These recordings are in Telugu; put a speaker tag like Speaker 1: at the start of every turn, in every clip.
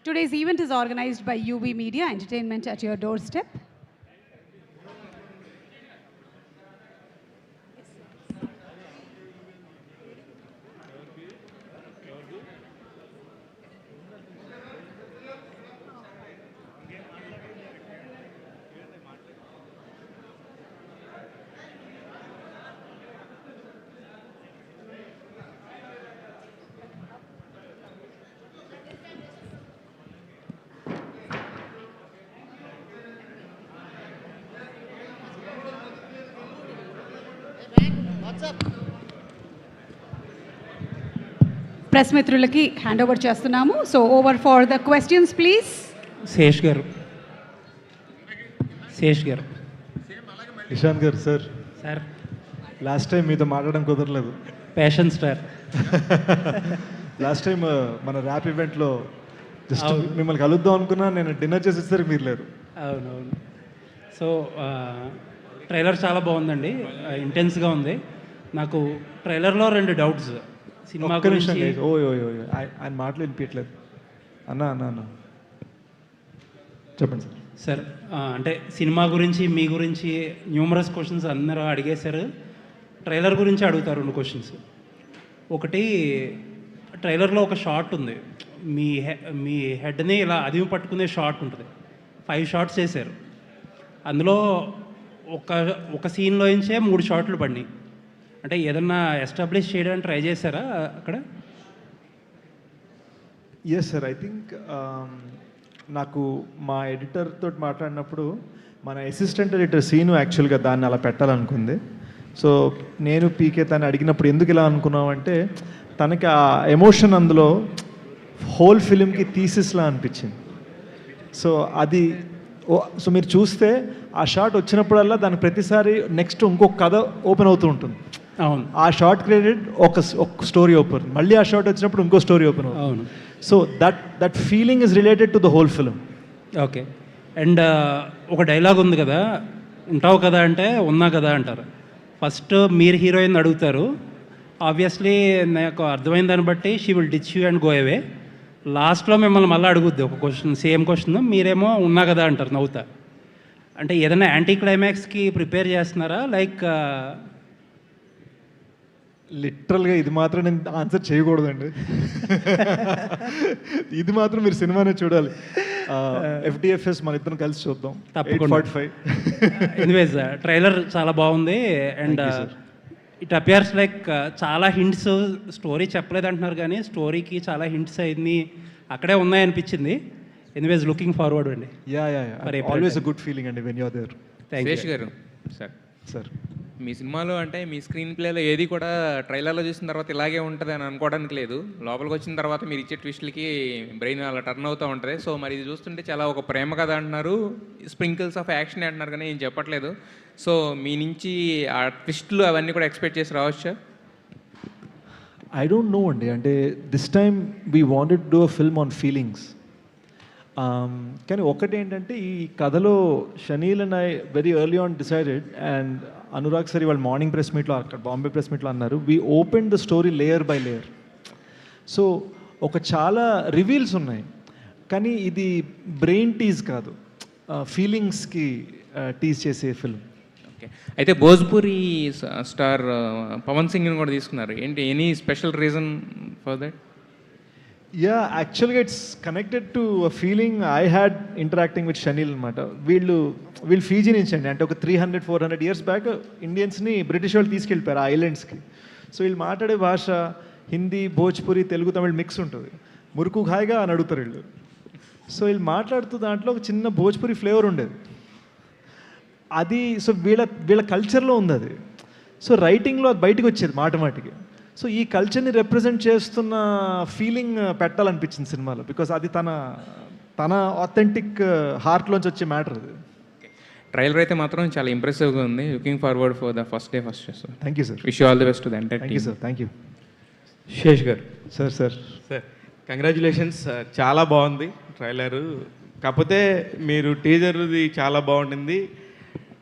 Speaker 1: Today's event is organized by UB Media Entertainment at your doorstep. Press మిత్రులకి హ్యాండ్ ఓవర్ చేస్తున్నాము. So over for the questions please.
Speaker 2: Sesh గారు.
Speaker 3: ఇషాన్ గారు సార్.
Speaker 2: సార్
Speaker 3: లాస్ట్ టైం మీతో మాట్లాడడం కుదరలేదు.
Speaker 2: Passion star.
Speaker 3: లాస్ట్ టైం మన ర్యాప్ ఈవెంట్లో జస్ట్ మిమ్మల్ని కలుద్దాం అనుకున్నా, నేను డిన్నర్ చేసి వచ్చేసరికి మీరు లేరు.
Speaker 2: అవునవును. సో ట్రైలర్ చాలా బాగుందండి, ఇంటెన్స్గా ఉంది. నాకు ట్రైలర్లో 2 డౌట్స్ సినిమా గురించి.
Speaker 3: ఆయన మాటలు వినిపించట్లేదు. అన్న చెప్పండి సార్.
Speaker 2: సార్ అంటే సినిమా గురించి, మీ గురించి న్యూమరస్ క్వశ్చన్స్ అందరూ అడిగేశారు. ట్రైలర్ గురించి అడుగుతారు 2 క్వశ్చన్స్. ఒకటి, ట్రైలర్లో ఒక షాట్ ఉంది, మీ హెడ్ని ఇలా అదిమి పట్టుకునే షాట్ ఉంటుంది. 5 షాట్స్ చేశారు. అందులో ఒక సీన్లో నుంచే 3 షాట్లు పడినాయి. అంటే ఏదన్నా ఎస్టాబ్లిష్ చేయడానికి ట్రై చేశారా అక్కడ?
Speaker 3: ఎస్ సార్, ఐ థింక్ నాకు మా ఎడిటర్ తోటి మాట్లాడినప్పుడు మన అసిస్టెంట్ ఎడిటర్ సీను యాక్చువల్గా దాన్ని అలా పెట్టాలనుకుంది. సో నేను పీకే తను అడిగినప్పుడు ఎందుకు ఇలా అనుకున్నామంటే, తనకి ఆ ఎమోషన్ అందులో హోల్ ఫిలింకి థీసిస్లా అనిపించింది. సో అది మీరు చూస్తే ఆ షాట్ వచ్చినప్పుడల్లా దానికి ప్రతిసారి నెక్స్ట్ ఇంకొక కథ ఓపెన్ అవుతూ ఉంటుంది.
Speaker 2: అవును.
Speaker 3: ఆ షార్ట్ క్రెడిట్ ఒక స్టోరీ ఓపెన్, మళ్ళీ ఆ షార్ట్ వచ్చినప్పుడు ఇంకో స్టోరీ ఓపెన్ అవుతుంది.
Speaker 2: అవును.
Speaker 3: So that feeling is related to the whole film.
Speaker 2: Okay. And ఒక డైలాగ్ ఉంది కదా, ఉంటావు కదా అంటే ఉన్నా కదా అంటారు. ఫస్ట్ మీరు హీరోయిన్ అడుగుతారు, ఆబ్వియస్లీ నాకు అర్థమైన దాన్ని బట్టి she will ditch you and go away. లాస్ట్లో మిమ్మల్ని మళ్ళీ అడుగుద్ది ఒక క్వశ్చన్, సేమ్ క్వశ్చన్, మీరేమో ఉన్నా కదా అంటారు నవ్వుతా. అంటే ఏదైనా యాంటీ క్లైమాక్స్కి ప్రిపేర్ చేస్తున్నారా? లైక్
Speaker 3: లిటరల్గా ఇది మాత్రం నేను ఆన్సర్ చేయకూడదండి. ఇది మాత్రం మీరు సినిమానే చూడాలి. FDFS మన ఇద్దరం కలిసి చూద్దాం.
Speaker 2: తప్పకుండా.
Speaker 3: 8:45.
Speaker 2: ఎనీవేస్ ట్రైలర్ చాలా బాగుంది. అండ్ ఇట్ అపియర్స్ లైక్ చాలా హింట్స్, స్టోరీ చెప్పలేదు అంటున్నారు కానీ స్టోరీకి చాలా హింట్స్ అయింది అక్కడే ఉన్నాయనిపించింది. ఎనీవేస్ లుకింగ్ ఫార్వర్డ్ అండి.
Speaker 3: Yeah always a good feeling అండి when you are there.
Speaker 4: Sesh garu
Speaker 3: sir,
Speaker 4: మీ సినిమాలో అంటే మీ స్క్రీన్ ప్లేలో ఏది కూడా ట్రైలర్లో చూసిన తర్వాత ఇలాగే ఉంటుంది అని అనుకోవడానికి లేదు. లోపలికి వచ్చిన తర్వాత మీరు ఇచ్చే ట్విస్ట్లకి బ్రెయిన్ అలా టర్న్ అవుతూ ఉంటుంది. సో మరి ఇది చూస్తుంటే చాలా ఒక ప్రేమ కథ అంటున్నారు, స్ప్రింకిల్స్ ఆఫ్ యాక్షన్ అంటున్నారు కానీ ఏం చెప్పట్లేదు. సో మీ నుంచి ఆ ట్విస్ట్లు అవన్నీ కూడా ఎక్స్పెక్ట్ చేసి రావచ్చా?
Speaker 3: ఐ డోంట్ నో అండి. అంటే this time we wanted to do a film on feelings. కానీ ఒకటి ఏంటంటే, ఈ కథలో chenille and I very early on decided, and Anurag sir ఇవాళ మార్నింగ్ ప్రెస్ మీట్లో అక్కడ బాంబే ప్రెస్ మీట్లో అన్నారు, we open the story layer by layer. So ఒక చాలా రివీల్స్ ఉన్నాయి, కానీ ఇది బ్రెయిన్ టీజ్ కాదు, ఫీలింగ్స్కి టీజ్ చేసే ఫిల్మ్.
Speaker 4: ఓకే. అయితే భోజ్పురి స్టార్ పవన్ సింగ్ని కూడా తీసుకున్నారు, ఏంటి any special reason for that?
Speaker 3: Yeah, actually it's connected to a feeling I had interacting with Shanil అనమాట. వీళ్ళు ఫీజీ నుంచి అండి, అంటే ఒక 300-400 ఇయర్స్ బ్యాక్ ఇండియన్స్ని బ్రిటిష్ వాళ్ళు తీసుకెళ్ళిపోయారు ఆ ఐలాండ్స్కి. సో వీళ్ళు మాట్లాడే భాష హిందీ, భోజ్పురి, తెలుగు, తమిళ్ మిక్స్ ఉంటుంది. మురుకు హాయిగా అని అడుగుతారు వీళ్ళు. సో వీళ్ళు మాట్లాడుతూ దాంట్లో ఒక చిన్న భోజ్పురి ఫ్లేవర్ ఉండేది. అది సో వీళ్ళ కల్చర్లో ఉంది అది. సో రైటింగ్లో అది బయటకు వచ్చేది మాటికి. సో ఈ కల్చర్ని రిప్రజెంట్ చేస్తున్న ఫీలింగ్ పెట్టాలనిపించింది సినిమాలో, బికాస్ అది తన ఆథెంటిక్ హార్ట్లోంచి వచ్చే మ్యాటర్ అది.
Speaker 4: ట్రైలర్ అయితే మాత్రం చాలా ఇంప్రెసివ్గా ఉంది. Looking forward for the first day first show.
Speaker 3: Thank you sir.
Speaker 4: Wish you all the best to the entire
Speaker 3: thank you sir. Thank you.
Speaker 5: Sesh garu.
Speaker 3: Sir
Speaker 5: congratulations. చాలా బాగుంది ట్రైలరు. కాకపోతే మీరు టీజర్ది చాలా బాగుంటుంది,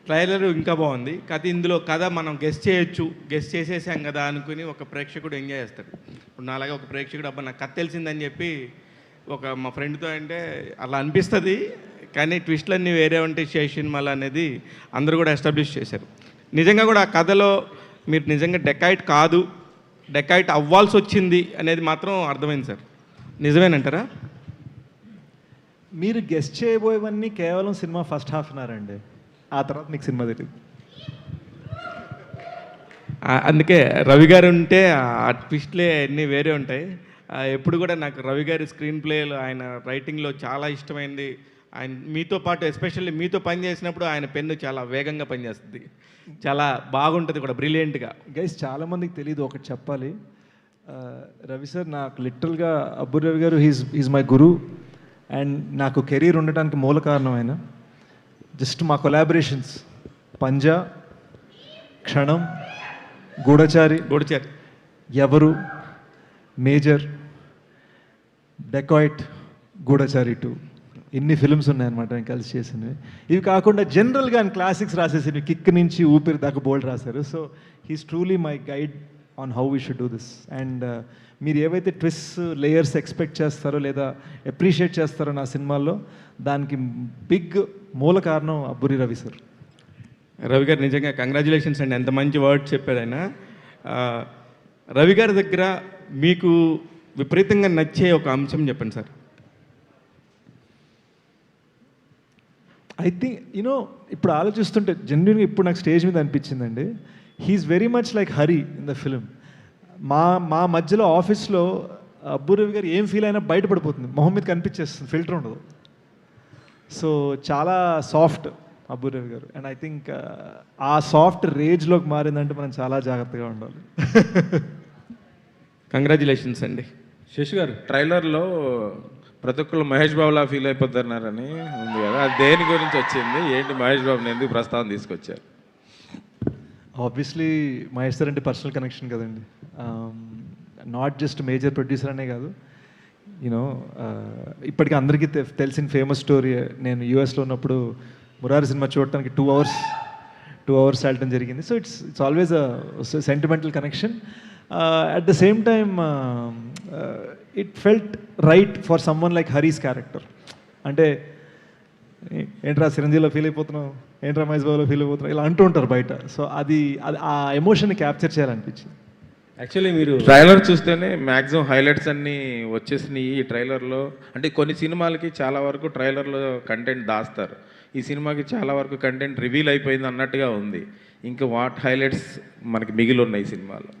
Speaker 5: ట్రైలర్ ఇంకా బాగుంది. కథ ఇందులో కథ మనం గెస్ట్ చేసేసాం కదా అనుకుని ఒక ప్రేక్షకుడు ఎంజాయ్ చేస్తాడు. ఇప్పుడు నాలాగా ఒక ప్రేక్షకుడు అబ్బా నాకు కథ తెలిసిందని చెప్పి ఒక మా ఫ్రెండ్తో అంటే అలా అనిపిస్తుంది, కానీ ట్విస్ట్లు అన్నీ వేరే ఉంటాయి సినిమాలు అనేది అందరూ కూడా ఎస్టాబ్లిష్ చేశారు. నిజంగా కూడా ఆ కథలో మీరు నిజంగా డెకాయిట్ కాదు, డెకాయిట్ అవ్వాల్సి వచ్చింది అనేది మాత్రం అర్థమైంది సార్. నిజమేనంటారా?
Speaker 3: మీరు గెస్ట్ చేయబోయేవన్నీ కేవలం సినిమా ఫస్ట్ హాఫ్ అండి, ఆ తర్వాత మీకు సినిమా తెలియదు.
Speaker 5: అందుకే రవి గారు ఉంటే ఆ ట్విస్ట్లే అన్నీ వేరే ఉంటాయి. ఎప్పుడు కూడా నాకు రవి గారి స్క్రీన్ ప్లేలో ఆయన రైటింగ్లో చాలా ఇష్టమైంది. ఆయన మీతో పాటు ఎస్పెషల్లీ మీతో పని చేసినప్పుడు ఆయన పెన్ను చాలా వేగంగా పనిచేస్తుంది, చాలా బాగుంటుంది కూడా, బ్రిలియంట్గా.
Speaker 3: గైస్ చాలామందికి తెలియదు, ఒకటి చెప్పాలి. రవి సార్ నాకు లిటరల్గా అబ్బు రవి గారు హీజ్ మై గురు, అండ్ నాకు కెరీర్ ఉండటానికి మూల కారణం ఆయన. జస్ట్ మా కొలాబరేషన్స్ పంజా, క్షణం, గూఢచారి, ఎవరు, మేజర్, డెకాయిట్, గూఢచారి 2, ఇన్ని ఫిల్మ్స్ ఉన్నాయన్నమాట నేను కలిసి చేసినవి. ఇవి కాకుండా జనరల్గా ఆయన క్లాసిక్స్ రాసేసినవి, కిక్ నుంచి ఊపిరి దాకా బోల్డ్ రాశారు. So he's truly my guide on how we should do this. And మీరు ఏవైతే ట్విస్ట్ లేయర్స్ ఎక్స్పెక్ట్ చేస్తారో లేదా అప్రిషియేట్ చేస్తారో నా సినిమాల్లో, దానికి బిగ్ మూల కారణం అబ్బూరి రవి సార్.
Speaker 5: రవి గారు నిజంగా కంగ్రాచులేషన్స్ అండి, ఎంత మంచి వర్డ్ చెప్పారు ఆయన. రవి గారి దగ్గర మీకు విపరీతంగా నచ్చే ఒక అంశం చెప్పండి సార్.
Speaker 3: ఐ థింక్ ఇప్పుడు ఆలోచిస్తుంటే జెన్యున్గా ఇప్పుడు నాకు స్టేజ్ మీద అనిపించిందండి, he's very much like Hari in the film. మా మధ్యలో ఆఫీస్లో అబ్బు రవి గారు ఏం ఫీల్ అయినా బయటపడిపోతుంది, మొహం మీద కనిపించేస్తుంది, ఫిల్టర్ ఉండదు. సో చాలా సాఫ్ట్ అబ్బు రవి గారు. అండ్ ఐ థింక్ ఆ సాఫ్ట్ రేజ్లోకి మారిందంటే మనం చాలా జాగ్రత్తగా ఉండాలి.
Speaker 5: కంగ్రాచులేషన్స్ అండి.
Speaker 6: శశి గారు, ట్రైలర్లో ప్రతి ఒక్కరు మహేష్ బాబులా ఫీల్ అయిపోతున్నారని ఉంది కదా, అది దేని గురించి వచ్చింది, ఏంటి మహేష్ బాబుని ఎందుకు ప్రస్తావన తీసుకొచ్చారు?
Speaker 3: ఆబ్వియస్లీ మహేష్ సార్ అంటే పర్సనల్ కనెక్షన్ కదండి, నాట్ జస్ట్ మేజర్ ప్రొడ్యూసర్ అనే కాదు. ఇప్పటికీ అందరికీ తెలిసిన ఫేమస్ స్టోరీ, నేను యూఎస్లో ఉన్నప్పుడు మురారి సినిమా చూడటానికి 2 hours వెళ్ళటం జరిగింది. So it's always a sentimental connection. At the same time it felt right for someone like Hari's character. అంటే ఏంట్రా చిరంజీవిలో ఫీల్ అయిపోతున్నావు, ఏంట్రా మహేష్ బాబులో ఫీల్ అయిపోతున్నావు, ఇలా అంటూ ఉంటారు బయట. సో అది ఆ ఎమోషన్ని క్యాప్చర్ చేయాలనిపించింది.
Speaker 6: యాక్చువల్లీ మీరు ట్రైలర్ చూస్తేనే మ్యాక్సిమం హైలైట్స్ అన్నీ వచ్చేసినాయి ఈ ట్రైలర్లో. అంటే కొన్ని సినిమాలకి చాలా వరకు ట్రైలర్లో కంటెంట్ దాస్తారు, ఈ సినిమాకి చాలా వరకు కంటెంట్ రివీల్ అయిపోయింది అన్నట్టుగా ఉంది. ఇంకా వాట్ హైలైట్స్ మనకి మిగిలి ఉన్నాయి ఈ సినిమాలో?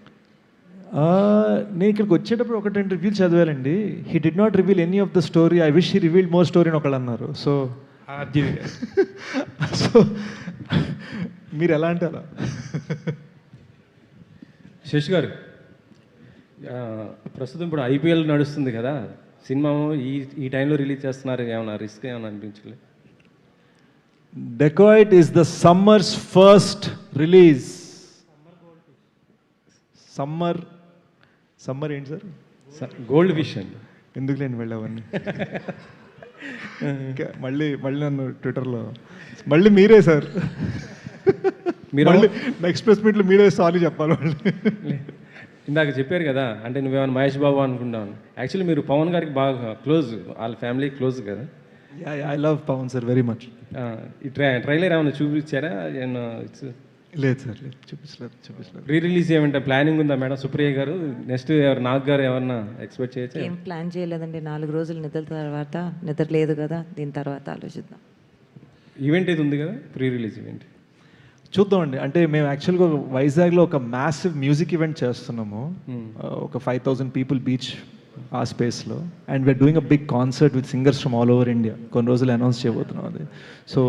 Speaker 3: నేను ఇక్కడికి వచ్చేటప్పుడు ఒక 2 రివ్యూలు చదివానండి. He did not reveal any of the story, I wish he revealed more story అని ఒకళ్ళు అన్నారు. సో సో మీరు ఎలా అంటే అలా.
Speaker 7: శశి గారు, ప్రస్తుతం ఇప్పుడు ఐపీఎల్ నడుస్తుంది కదా, సినిమా ఈ టైంలో రిలీజ్ చేస్తున్నారు, ఏమైనా రిస్క్ ఏమైనా అనిపించలేదు?
Speaker 3: Dacoit is the summers first release. Summer ఏంటి సార్?
Speaker 7: గోల్డ్ ఫిష్ అండి.
Speaker 3: ఎందుకు లేని వెళ్ళవన్నీ ఇంకా మళ్ళీ నన్ను ట్విట్టర్లో మళ్ళీ మీరే సార్, మీరు నెక్స్ట్ ప్రెస్ మీట్లో మీరే సారీ చెప్పాలి వాళ్ళు.
Speaker 7: ఇందాక చెప్పారు కదా, అంటే నువ్వేమైనా మహేష్ బాబు అనుకుంటాను. యాక్చువల్లీ మీరు పవన్ గారికి బాగా క్లోజ్, వాళ్ళ ఫ్యామిలీ క్లోజ్ కదా.
Speaker 3: I love Pawan sir very much.
Speaker 7: ఈ ట్రైలర్ ఏమైనా చూపించారా?
Speaker 3: లేదు సార్, లేదు, చూపించలేదు.
Speaker 7: రీ రిలీజ్ ఏమంటే ప్లానింగ్ ఉందా మేడం? సుప్రియ గారు నెక్స్ట్ ఎవరు, నాగ్ గారు ఎవరన్నా ఎక్స్పెక్ట్ చేయొచ్చు?
Speaker 8: ఏం ప్లాన్ చేయలేదండి, 4 రోజులు నిద్ర లేదు కదా, దీని తర్వాత ఆలోచిద్దాం.
Speaker 7: ఈవెంట్ ఇది ఉంది కదా, ప్రీ రిలీజ్ ఈవెంట్
Speaker 3: చూద్దామండి. అంటే మేము యాక్చువల్గా వైజాగ్లో ఒక మ్యాసివ్ మ్యూజిక్ ఈవెంట్ చేస్తున్నాము, ఒక 5,000 పీపుల్ బీచ్ ఆ స్పేస్లో. And we're doing a big concert with singers from all over India. కొన్ని రోజులు అనౌన్స్ చేయబోతున్నాం అది. సో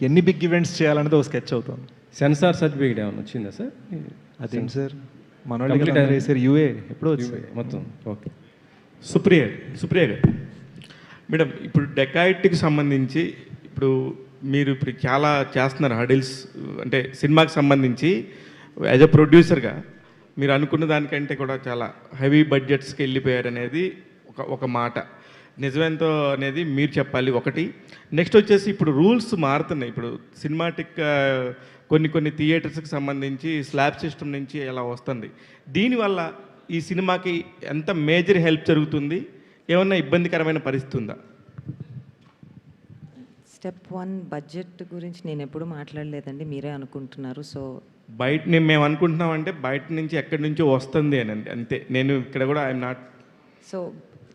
Speaker 3: ఎన్ని బిగ్ ఈవెంట్స్ చేయాలనేది ఒక స్కెచ్ అవుతుంది.
Speaker 7: సెన్సార్ సర్టిఫికేట్ ఏమైనా వచ్చిందా సార్?
Speaker 3: అదేంటి సార్, మన వాళ్ళు సార్ యూఏ ఎప్పుడో వచ్చింది
Speaker 7: మొత్తం. ఓకే.
Speaker 5: సుప్రియ గారు, మేడం, ఇప్పుడు డెకాయిట్కి సంబంధించి ఇప్పుడు మీరు చాలా చేస్తున్నారు హడిల్స్, అంటే సినిమాకి సంబంధించి యాజ్ అ ప్రొడ్యూసర్గా మీరు అనుకున్న దానికంటే కూడా చాలా హెవీ బడ్జెట్స్కి వెళ్ళిపోయారు అనేది ఒక మాట. నిజమేంతో అనేది మీరు చెప్పాలి ఒకటి. నెక్స్ట్ వచ్చేసి ఇప్పుడు రూల్స్ మారుతున్నాయి. ఇప్పుడు సినిమాటిక్ కొన్ని థియేటర్స్కి సంబంధించి స్లాబ్ సిస్టమ్ నుంచి ఎలా వస్తుంది, దీనివల్ల ఈ సినిమాకి ఎంత మేజర్ హెల్ప్ జరుగుతుంది, ఏమన్నా ఇబ్బందికరమైన పరిస్థితి ఉందా?
Speaker 8: స్టెప్ 1 బడ్జెట్ గురించి నేను ఎప్పుడు మాట్లాడలేదండి, మీరే అనుకుంటున్నారు. సో
Speaker 5: మేము అనుకుంటున్నామంటే బయట నుంచి ఎక్కడి నుంచో వస్తుంది అని అంతే. నేను ఇక్కడ కూడా ఐఎమ్ నాట్.
Speaker 8: సో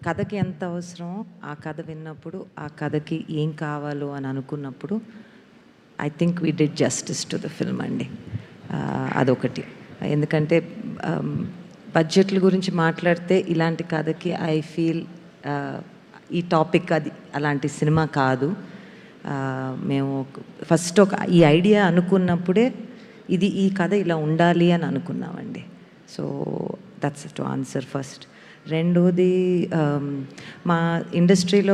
Speaker 8: కథకి ఎంత అవసరమో ఆ కథ విన్నప్పుడు, ఆ కథకి ఏం కావాలో అని అనుకున్నప్పుడు I think we did justice to the film అండి. అదొకటి. ఎందుకంటే బడ్జెట్ల గురించి మాట్లాడితే ఇలాంటి కథకి ఐ ఫీల్ ఈ టాపిక్ అది అలాంటి సినిమా కాదు. మేము ఫస్ట్ ఈ ఐడియా అనుకున్నప్పుడే ఈ కథ ఇలా ఉండాలి అని అనుకున్నామండి. So that's to answer first. రెండోది, మా ఇండస్ట్రీలో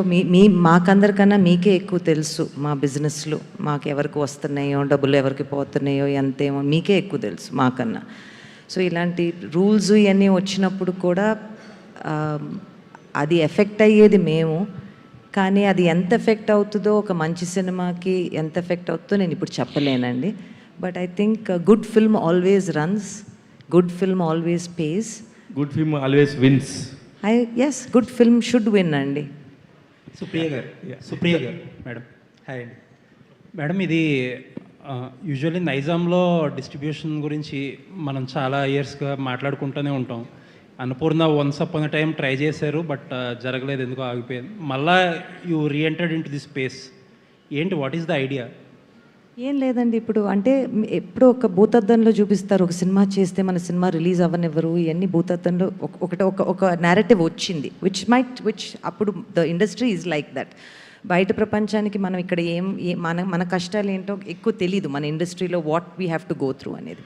Speaker 8: మాకందరికన్నా మీకే ఎక్కువ తెలుసు. మా బిజినెస్లో మాకు ఎవరికి వస్తున్నాయో, డబ్బులు ఎవరికి పోతున్నాయో, ఎంతేమో మీకే ఎక్కువ తెలుసు మాకన్నా. సో ఇలాంటి రూల్స్ ఇవన్నీ వచ్చినప్పుడు కూడా అది ఎఫెక్ట్ అయ్యేది మేము. కానీ అది ఎంత ఎఫెక్ట్ అవుతుందో, ఒక మంచి సినిమాకి ఎంత ఎఫెక్ట్ అవుతుందో నేను ఇప్పుడు చెప్పలేనండి. But I think good film always runs, good film always pays,
Speaker 5: good film always wins.
Speaker 8: Yes, good film should win అండి.
Speaker 2: సుప్రియ గారు మేడం, హాయ్ అండి మేడం. ఇది యూజువల్లీ నైజాంలో డిస్ట్రిబ్యూషన్ గురించి మనం చాలా ఇయర్స్గా మాట్లాడుకుంటూనే ఉంటాం. Annapurna once upon a time try చేశారు, బట్ జరగలేదు, ఎందుకో ఆగిపోయింది. మళ్ళా you reentered into the space. ఏంటి, వాట్ ఈస్ ద ఐడియా?
Speaker 8: ఏం లేదండి, ఇప్పుడు అంటే ఎప్పుడో ఒక భూతద్దంలో చూపిస్తారు, ఒక సినిమా చేస్తే మన సినిమా రిలీజ్ అవ్వనివ్వరు, ఇవన్నీ భూతద్దంలో ఒక నేరేటివ్ వచ్చింది, విచ్ అప్పుడు the industry is like that. బయట ప్రపంచానికి మనం ఇక్కడ మన కష్టాలు ఏంటో ఎక్కువ తెలీదు మన ఇండస్ట్రీలో, what we have to go through అనేది.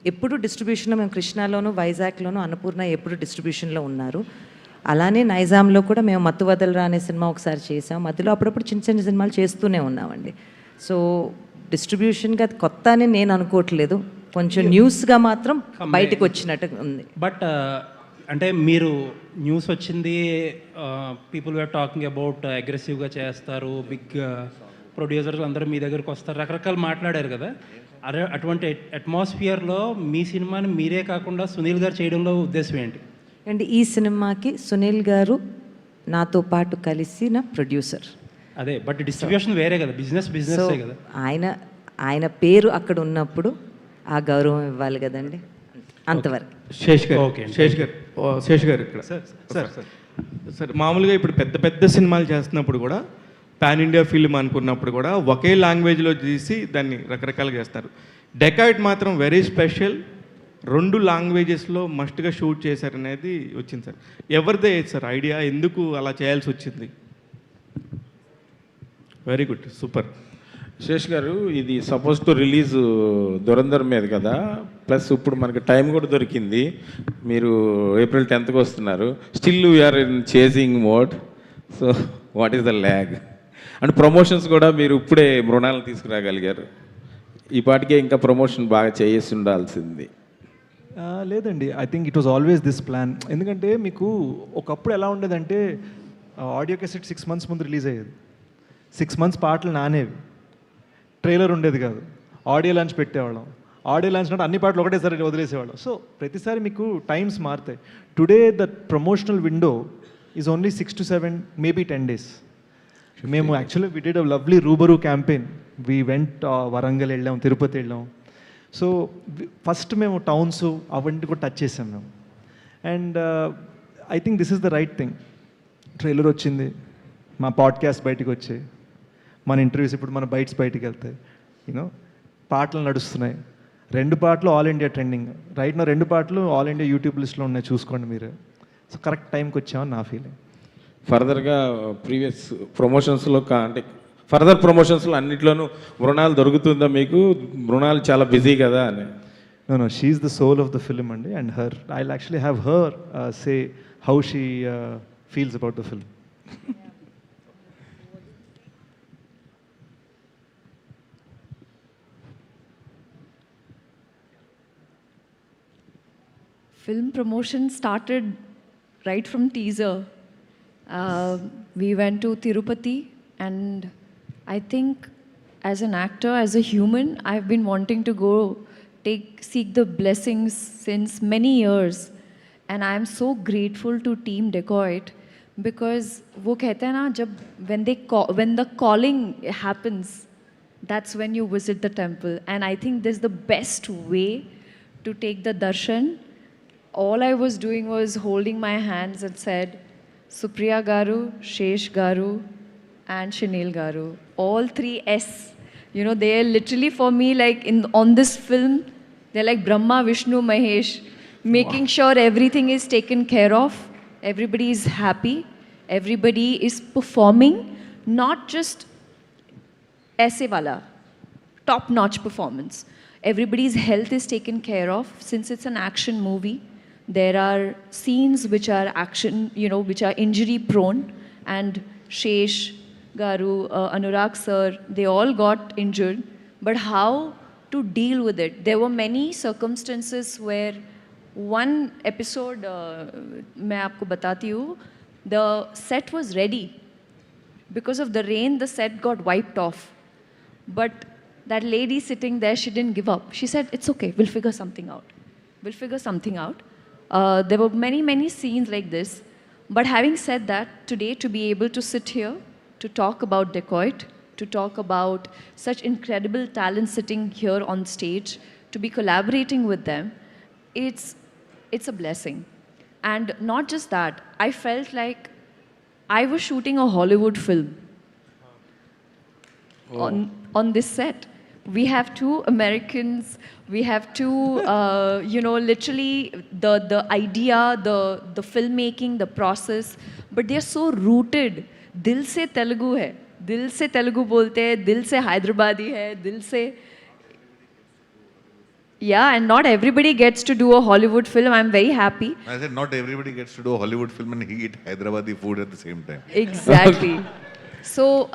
Speaker 8: ఎప్పుడు డిస్ట్రిబ్యూషన్లో మేము కృష్ణాలోను, వైజాగ్లోను, అన్నపూర్ణ ఎప్పుడు డిస్ట్రిబ్యూషన్లో ఉన్నారు. అలానే నైజాంలో కూడా మేము మత్తు వదలరా అనే సినిమా ఒకసారి చేసాం. మధ్యలో అప్పుడప్పుడు చిన్న చిన్న సినిమాలు చేస్తూనే ఉన్నామండి. సో డిస్ట్రిబ్యూషన్గా అది కొత్త అని నేను అనుకోవట్లేదు, కొంచెం న్యూస్గా మాత్రం బయటకు వచ్చినట్టు ఉంది.
Speaker 2: బట్ అంటే మీరు న్యూస్ వచ్చింది, పీపుల్ వేర్ టాకింగ్ అబౌట్ అగ్రెసివ్గా చేస్తారు, బిగ్ ప్రొడ్యూసర్స్ అందరూ మీ దగ్గరికి వస్తారు, రకరకాలు మాట్లాడారు కదా. అటువంటి అట్మాస్ఫియర్లో మీ సినిమాని మీరే కాకుండా సునీల్ గారు చేయడంలో ఉద్దేశం ఏంటి?
Speaker 8: అండ్ ఈ సినిమాకి సునీల్ గారు నాతో పాటు కలిసిన ప్రొడ్యూసర్.
Speaker 2: అదే, బట్ డిస్ట్రిబ్యూషన్ వేరే కదా, బిజినెస్ కదా.
Speaker 8: ఆయన పేరు అక్కడ ఉన్నప్పుడు ఆ గౌరవం ఇవ్వాలి కదండి, అంతవరకు.
Speaker 5: శేష్ గారు ఇక్కడ సార్, మామూలుగా ఇప్పుడు పెద్ద పెద్ద సినిమాలు చేస్తున్నప్పుడు కూడా, పాన్ ఇండియా ఫిల్మ్ అనుకున్నప్పుడు కూడా ఒకే లాంగ్వేజ్లో తీసి దాన్ని రకరకాలుగా చేస్తారు. డెకాయిట్ మాత్రం వెరీ స్పెషల్, 2 లాంగ్వేజెస్లో మస్ట్గా షూట్ చేశారనేది వచ్చింది సార్. ఎవరిదే సార్ ఐడియా, ఎందుకు అలా చేయాల్సి వచ్చింది? Very good, super.
Speaker 6: శేష్ గారు, ఇది సపోజ్ టు రిలీజ్ దురంధర్ మీద కదా, ప్లస్ ఇప్పుడు మనకి టైం కూడా దొరికింది, మీరు ఏప్రిల్ 10th వస్తున్నారు. Still we're in chasing mode. So what is the lag? And promotions కూడా మీరు ఇప్పుడే మృణాలను తీసుకురాగలిగారు, ఈ పాటికే ఇంకా ప్రమోషన్ బాగా చేసి ఉండాల్సింది.
Speaker 3: లేదండి, I think it was always this plan. ఎందుకంటే మీకు ఒకప్పుడు ఎలా ఉండేదంటే, ఆడియో క్యాసెట్ 6 months ముందు రిలీజ్ అయ్యేది, 6 months పాటలు నానేవి, ట్రైలర్ ఉండేది కాదు, ఆడియో లాంచ్ పెట్టేవాళ్ళం. ఆడియో లాంచ్ అంటే అన్ని పాటలు ఒకటేసారి వదిలేసేవాళ్ళం. సో ప్రతిసారి మీకు టైమ్స్ మారుతాయి. Today the promotional window is only 6 to 7, maybe 10 days. మేము actually we did a lovely Rubaroo campaign. We went Warangal వెళ్ళాం, తిరుపతి వెళ్ళాం. సో ఫస్ట్ మేము టౌన్స్ అవన్నీ కూడా టచ్ చేసాం మేము. And I think this is the right thing. Trailer వచ్చింది, మా పాడ్కాస్ట్ బయటకు వచ్చాయి, మన ఇంటర్వ్యూస్ ఇప్పుడు మన బైట్స్ బయటికి వెళ్తాయి, పాటలు నడుస్తున్నాయి. 2 పాటలు ఆల్ ఇండియా ట్రెండింగ్ రైట్ నా, 2 పాటలు ఆల్ ఇండియా యూట్యూబ్ లిస్ట్లో ఉన్నాయి, చూసుకోండి మీరు. సో కరెక్ట్ టైంకి వచ్చామని నా ఫీలింగ్.
Speaker 6: ఫర్దర్గా ప్రీవియస్ ప్రమోషన్స్లో అంటే ఫర్దర్ ప్రమోషన్స్లో అన్నిట్లోనూ మృణాలు దొరుకుతుందా మీకు? మృణాలు చాలా బిజీ కదా అని.
Speaker 3: No, she is the soul of the film అండి, and I'll actually have her say how she feels about the film.
Speaker 9: Film promotion started right from teaser. We went to Tirupati, and I think as an actor, as a human, I've been wanting to go seek the blessings since many years, and I am so grateful to Team Dacoit because वो कहते हैं ना जब when the calling happens, that's when you visit the temple. And I think this is the best way to take the darshan. All I was doing was holding my hands and said, Supriya Garu, Shesh Garu, and Shanil Garu. All three S. You know, they are literally for me like on this film, they're like Brahma, Vishnu, Mahesh, making sure everything is taken care of. Everybody is happy. Everybody is performing, not just aise wala, top-notch performance. Everybody's health is taken care of. Since it's an action movie, there are scenes which are action, you know, which are injury prone. And Shesh Garu, Anurag sir, they all got injured. But how to deal with it? There were many circumstances where one episode, मैं आपको बताती हूँ, the set was ready. Because of the rain, the set got wiped off. But that lady sitting there, she didn't give up. She said, it's okay, we'll figure something out. We'll figure something out. There were many, many scenes like this. But having said that, today to be able to sit here, to talk about Dacoit, to talk about such incredible talent sitting here on stage, to be collaborating with them, it's a blessing. And not just that, I felt like I was shooting a Hollywood film on this set. We have two Americans, we have two, you know, literally the idea, the filmmaking, the process, but they are so rooted. दिल से तेलुगु है, दिल से तेलुगु बोलते हैं, दिल से हैदराबादी है, दिल से Yeah, and not everybody gets to do a Hollywood film. I'm very happy.
Speaker 10: I said not everybody gets to do a Hollywood film and eat Hyderabadi food at the same time.
Speaker 9: Exactly. So,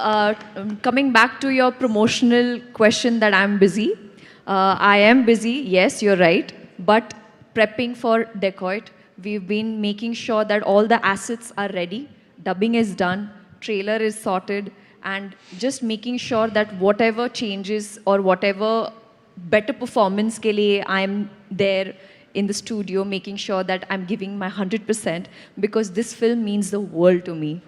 Speaker 9: coming back to your promotional question that I'm busy. I am busy, yes, you're right. But prepping for Dacoit, we've been making sure that all the assets are ready. Dubbing is done, trailer is sorted, and just making sure that whatever changes or whatever better performance ke liye I'm there in the studio, making sure that I'm giving my 100%, because this film means the world to me.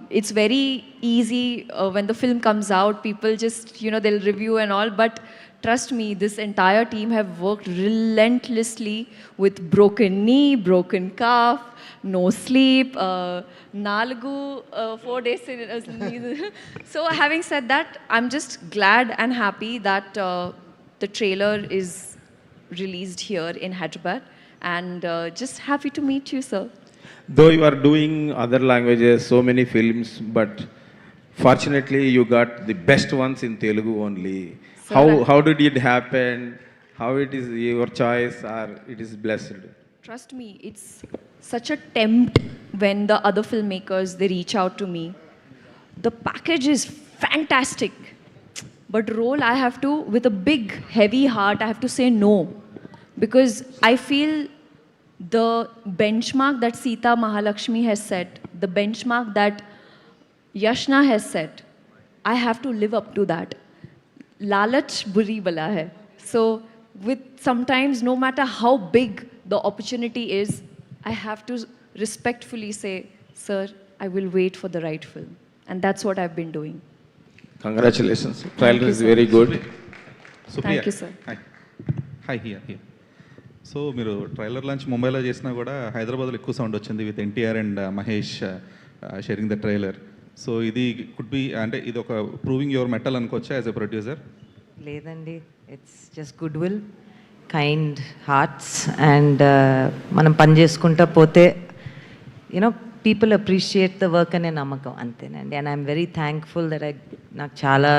Speaker 9: It's very easy when the film comes out, people just, you know, they'll review and all, but trust me, this entire team have worked relentlessly with broken knee, broken calf, no sleep, Nalgu, 4 days. So having said that, I'm just glad and happy that the trailer is released here in Hyderabad, and just happy to meet you, sir.
Speaker 6: Though you are doing other languages, so many films, but fortunately you got the best ones in Telugu only. How did it happen? How it is your choice, or it is blessed?
Speaker 9: Trust me, it's such a tempt when the other filmmakers, they reach out to me. The package is fantastic, but role I have to, with a big heavy heart, I have to say no, because I feel the benchmark that Sita Mahalakshmi has set, the benchmark that Yashna has set, I have to live up to that. Lalach buri bala hai. So with sometimes, no matter how big the opportunity is, I have to respectfully say, sir, I will wait for the right film. And that's what I've been doing.
Speaker 6: Congratulations. Trailer is very good.
Speaker 9: Thank you, sir.
Speaker 11: Hi here so మీరు ట్రైలర్ లాంచ్ ముంబైలో చేసినా కూడా హైదరాబాద్లో ఎక్కువ సౌండ్ వచ్చింది with NTR and Mahesh sharing the trailer. So ఇది కుడ్ బి, అంటే ఇది ఒక ప్రూవింగ్ యువర్ మెటల్ అనుకోవచ్చా యాజ్ ఎ ప్రొడ్యూసర్?
Speaker 8: లేదండి, it's just good will, kind hearts, and మనం పని చేసుకుంటా పోతే you know people appreciate the work అనే నమ్మకం అంతేనండి. And I'm very thankful that నాకు చాలా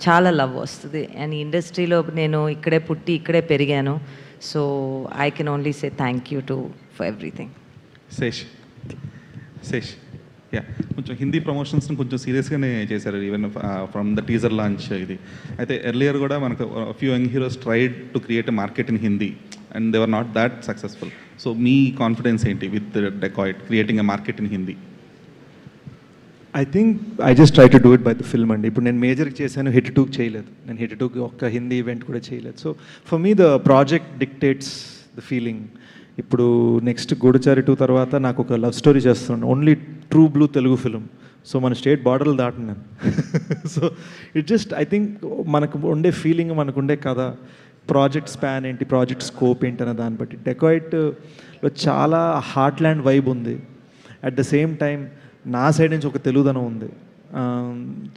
Speaker 8: చాలా లవ్ వస్తుంది. అండ్ ఈ ఇండస్ట్రీలో నేను ఇక్కడే పుట్టి ఇక్కడే పెరిగాను. So I can only say thank you to for everything.
Speaker 11: Sesh yeah, కొంచెం హిందీ ప్రమోషన్స్ని కొంచెం సీరియస్గానే చేశారు even from the teaser launch ఇది. అయితే ఎర్లియర్ కూడా మనకు few young heroes tried to create a market in Hindi and they were not that successful. So మీ కాన్ఫిడెన్స్ ఏంటి with Dacoit creating a market in Hindi?
Speaker 3: I think I just try to do it by the film అండి. ఇప్పుడు నేను మేజర్కి చేశాను, హిట్ 2 చేయలేదు. నేను హిట్ 2కి ఒక్క హిందీ ఈవెంట్ కూడా చేయలేదు. So for me the project dictates the feeling. ఇప్పుడు నెక్స్ట్ గూఢచారి 2 తర్వాత నాకు ఒక లవ్ స్టోరీ చేస్తున్నాను. Only true blue Telugu film. So మన స్టేట్ బార్డర్లు దాటినాను. So it just I think మనకు ఉండే ఫీలింగ్, మనకు ఉండే కథ, ప్రాజెక్ట్ స్పాన్ ఏంటి, ప్రాజెక్ట్ స్కోప్ ఏంటి అనే దాన్ని బట్టి డెకాయిట్లో చాలా హార్ట్ ల్యాండ్ వైబ్ ఉంది. అట్ ద సేమ్ టైం నా సైడ్ నుంచి ఒక తెలుగుదనం ఉంది.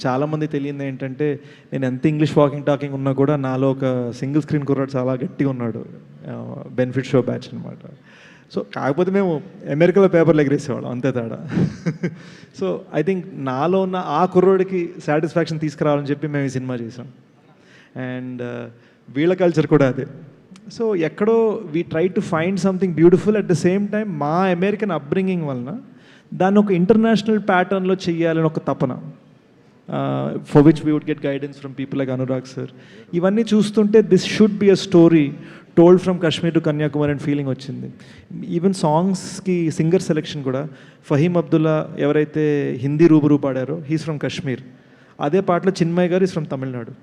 Speaker 3: చాలామంది తెలియదు ఏంటంటే, నేను ఎంత ఇంగ్లీష్ వాకింగ్ టాకింగ్ ఉన్నా కూడా నాలో ఒక సింగిల్ స్క్రీన్ కుర్రాడు చాలా గట్టిగా ఉన్నాడు. బెనిఫిట్ షో బ్యాచ్ అనమాట. సో కాకపోతే మేము అమెరికాలో పేపర్లు ఎగరేసేవాళ్ళం, అంతే తేడా. సో ఐ థింక్ నాలో ఉన్న ఆ కుర్రోడికి సాటిస్ఫాక్షన్ తీసుకురావాలని చెప్పి మేము ఈ సినిమా చేసాం. అండ్ వీళ్ళ కల్చర్ కూడా అదే. సో ఎక్కడో we try to find something beautiful. At the same time మా అమెరికన్ అప్బ్రింగింగ్ వలన దాన్ని ఒక ఇంటర్నేషనల్ ప్యాటర్న్లో చెయ్యాలని ఒక తపన, for which we would get guidance from people like Anurag sir. ఇవన్నీ చూస్తుంటే this should be a story told from Kashmir to Kanyakumari and feeling వచ్చింది. ఈవెన్ సాంగ్స్కి సింగర్ సెలెక్షన్ కూడా ఫహీమ్ అబ్దుల్లా ఎవరైతే హిందీ రూబరూ పాడారో, హీస్ ఫ్రమ్ కాశ్మీర్. అదే పాటలో చిన్మయ్ గారు is from Tamil Nadu.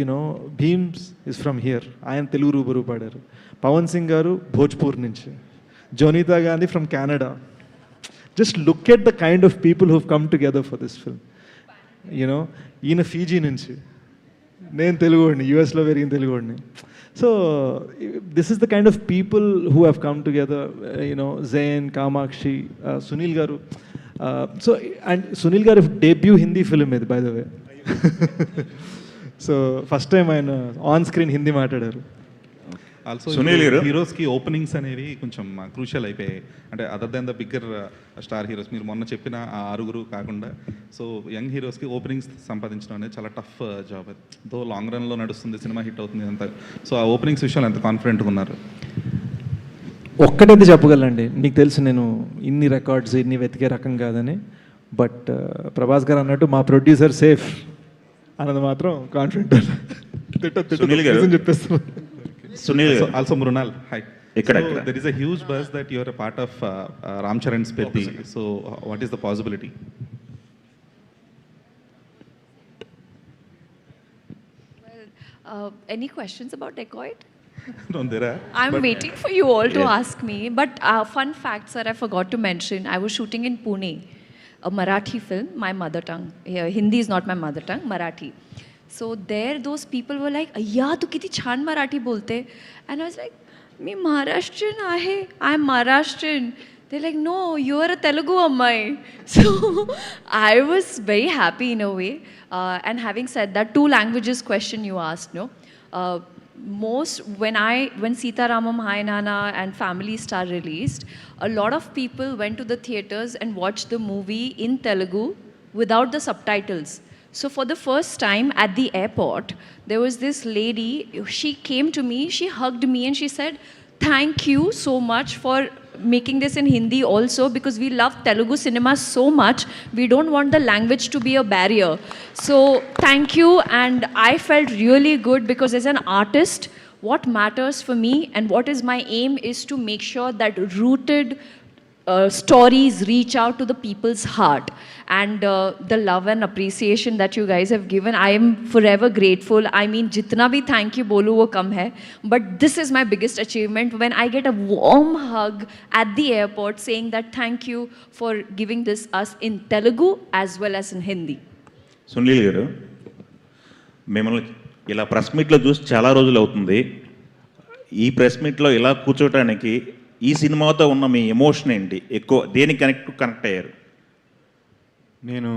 Speaker 3: You know Bheems is from here, ఆయన తెలుగు రూబరూ పాడారు. పవన్ సింగ్ గారు భోజ్పూర్ నుంచి, Jonita Gandhi from Canada. Just look at the kind of people who've come together for this film. You know ఈయన ఫీజీ నుంచి, నేను తెలుగువాడిని, యూఎస్లో పెరిగిన తెలుగువాడిని. So this is the kind of people who have come together. You know Jain, Kamakshi, Sunil garu. So and Sunil garu debut Hindi film ఇది, by the way. So first time ఆయన ఆన్ స్క్రీన్ హిందీ మాట్లాడారు.
Speaker 11: ఆల్సో
Speaker 12: సునీల్ గారు,
Speaker 11: హీరోస్కి ఓపెనింగ్స్ అనేవి కొంచెం క్రూషియల్ అయిపోయాయి. అంటే other than the bigger star heroes, మీరు మొన్న చెప్పిన ఆ 6 కాకుండా, సో యంగ్ హీరోస్కి ఓపెనింగ్స్ సంపాదించడం అనేది చాలా టఫ్ జాబ్. అది దో లాంగ్ రన్లో నడుస్తుంది, సినిమా హిట్ అవుతుంది అంతా. సో ఆ ఓపెనింగ్స్ విషయాలు ఎంత కాన్ఫిడెంట్గా ఉన్నారు?
Speaker 3: ఒక్కటైతే చెప్పగలండి, మీకు తెలుసు నేను ఇన్ని రికార్డ్స్ ఇన్ని వెతికే రకం కాదని. బట్ ప్రభాస్ గారు అన్నట్టు మా ప్రొడ్యూసర్ సేఫ్ అన్నది మాత్రం కాన్ఫిడెంట్ చెప్పేస్తున్నాను.
Speaker 12: Sunil
Speaker 11: also Mrunal, hi.
Speaker 12: ఇక్కడ
Speaker 11: there is a huge buzz that you are a part of Ram Charan's Peddi. So what is the possibility?
Speaker 9: Any questions about Dacoit?
Speaker 11: No, there are.
Speaker 9: I'm waiting for you all to ask me. But fun fact, sir, I forgot to mention, I was shooting in Pune, a Marathi film, my mother tongue. Hindi is not my mother tongue, Marathi. So there, those people were like, "Ayya, tu kiti chan Marathi bolte?" And I was like, "Me Maharashtrian aahe. I'm Maharashtrian." They're like, "No, you're a Telugu ammai." So I was very happy in a way. And having said that, 2 languages question you asked, no? Most when Sita Ramam Hai Nana and Family Star released, a lot of people went to the theaters and watched the movie in Telugu without the subtitles. So for the first time at the airport, there was this lady, she came to me, she hugged me and she said, "Thank you so much for making this in Hindi also, because we love Telugu cinema so much. We don't want the language to be a barrier." So thank you, and I felt really good because as an artist, what matters for me and what is my aim is to make sure that rooted stories reach out to the people's heart. And the love and appreciation that you guys have given, I am forever grateful. I mean, jitna bhi thank you bolu wo kam hai, but this is my biggest achievement when I get a warm hug at the airport saying that thank you for giving this us in Telugu as well as in Hindi.
Speaker 12: Sunil గారు, మిమ్మల్ని ఇలా ప్రెస్ మీట్లో చూసి చాలా రోజులు అవుతుంది. ఈ ప్రెస్ మీట్లో ఇలా కూర్చోటానికి ఈ సినిమాతో ఉన్న మీ ఎమోషన్ ఏంటి? ఎక్కువ దేనికి కనెక్ట్ అయ్యారు?
Speaker 13: నేను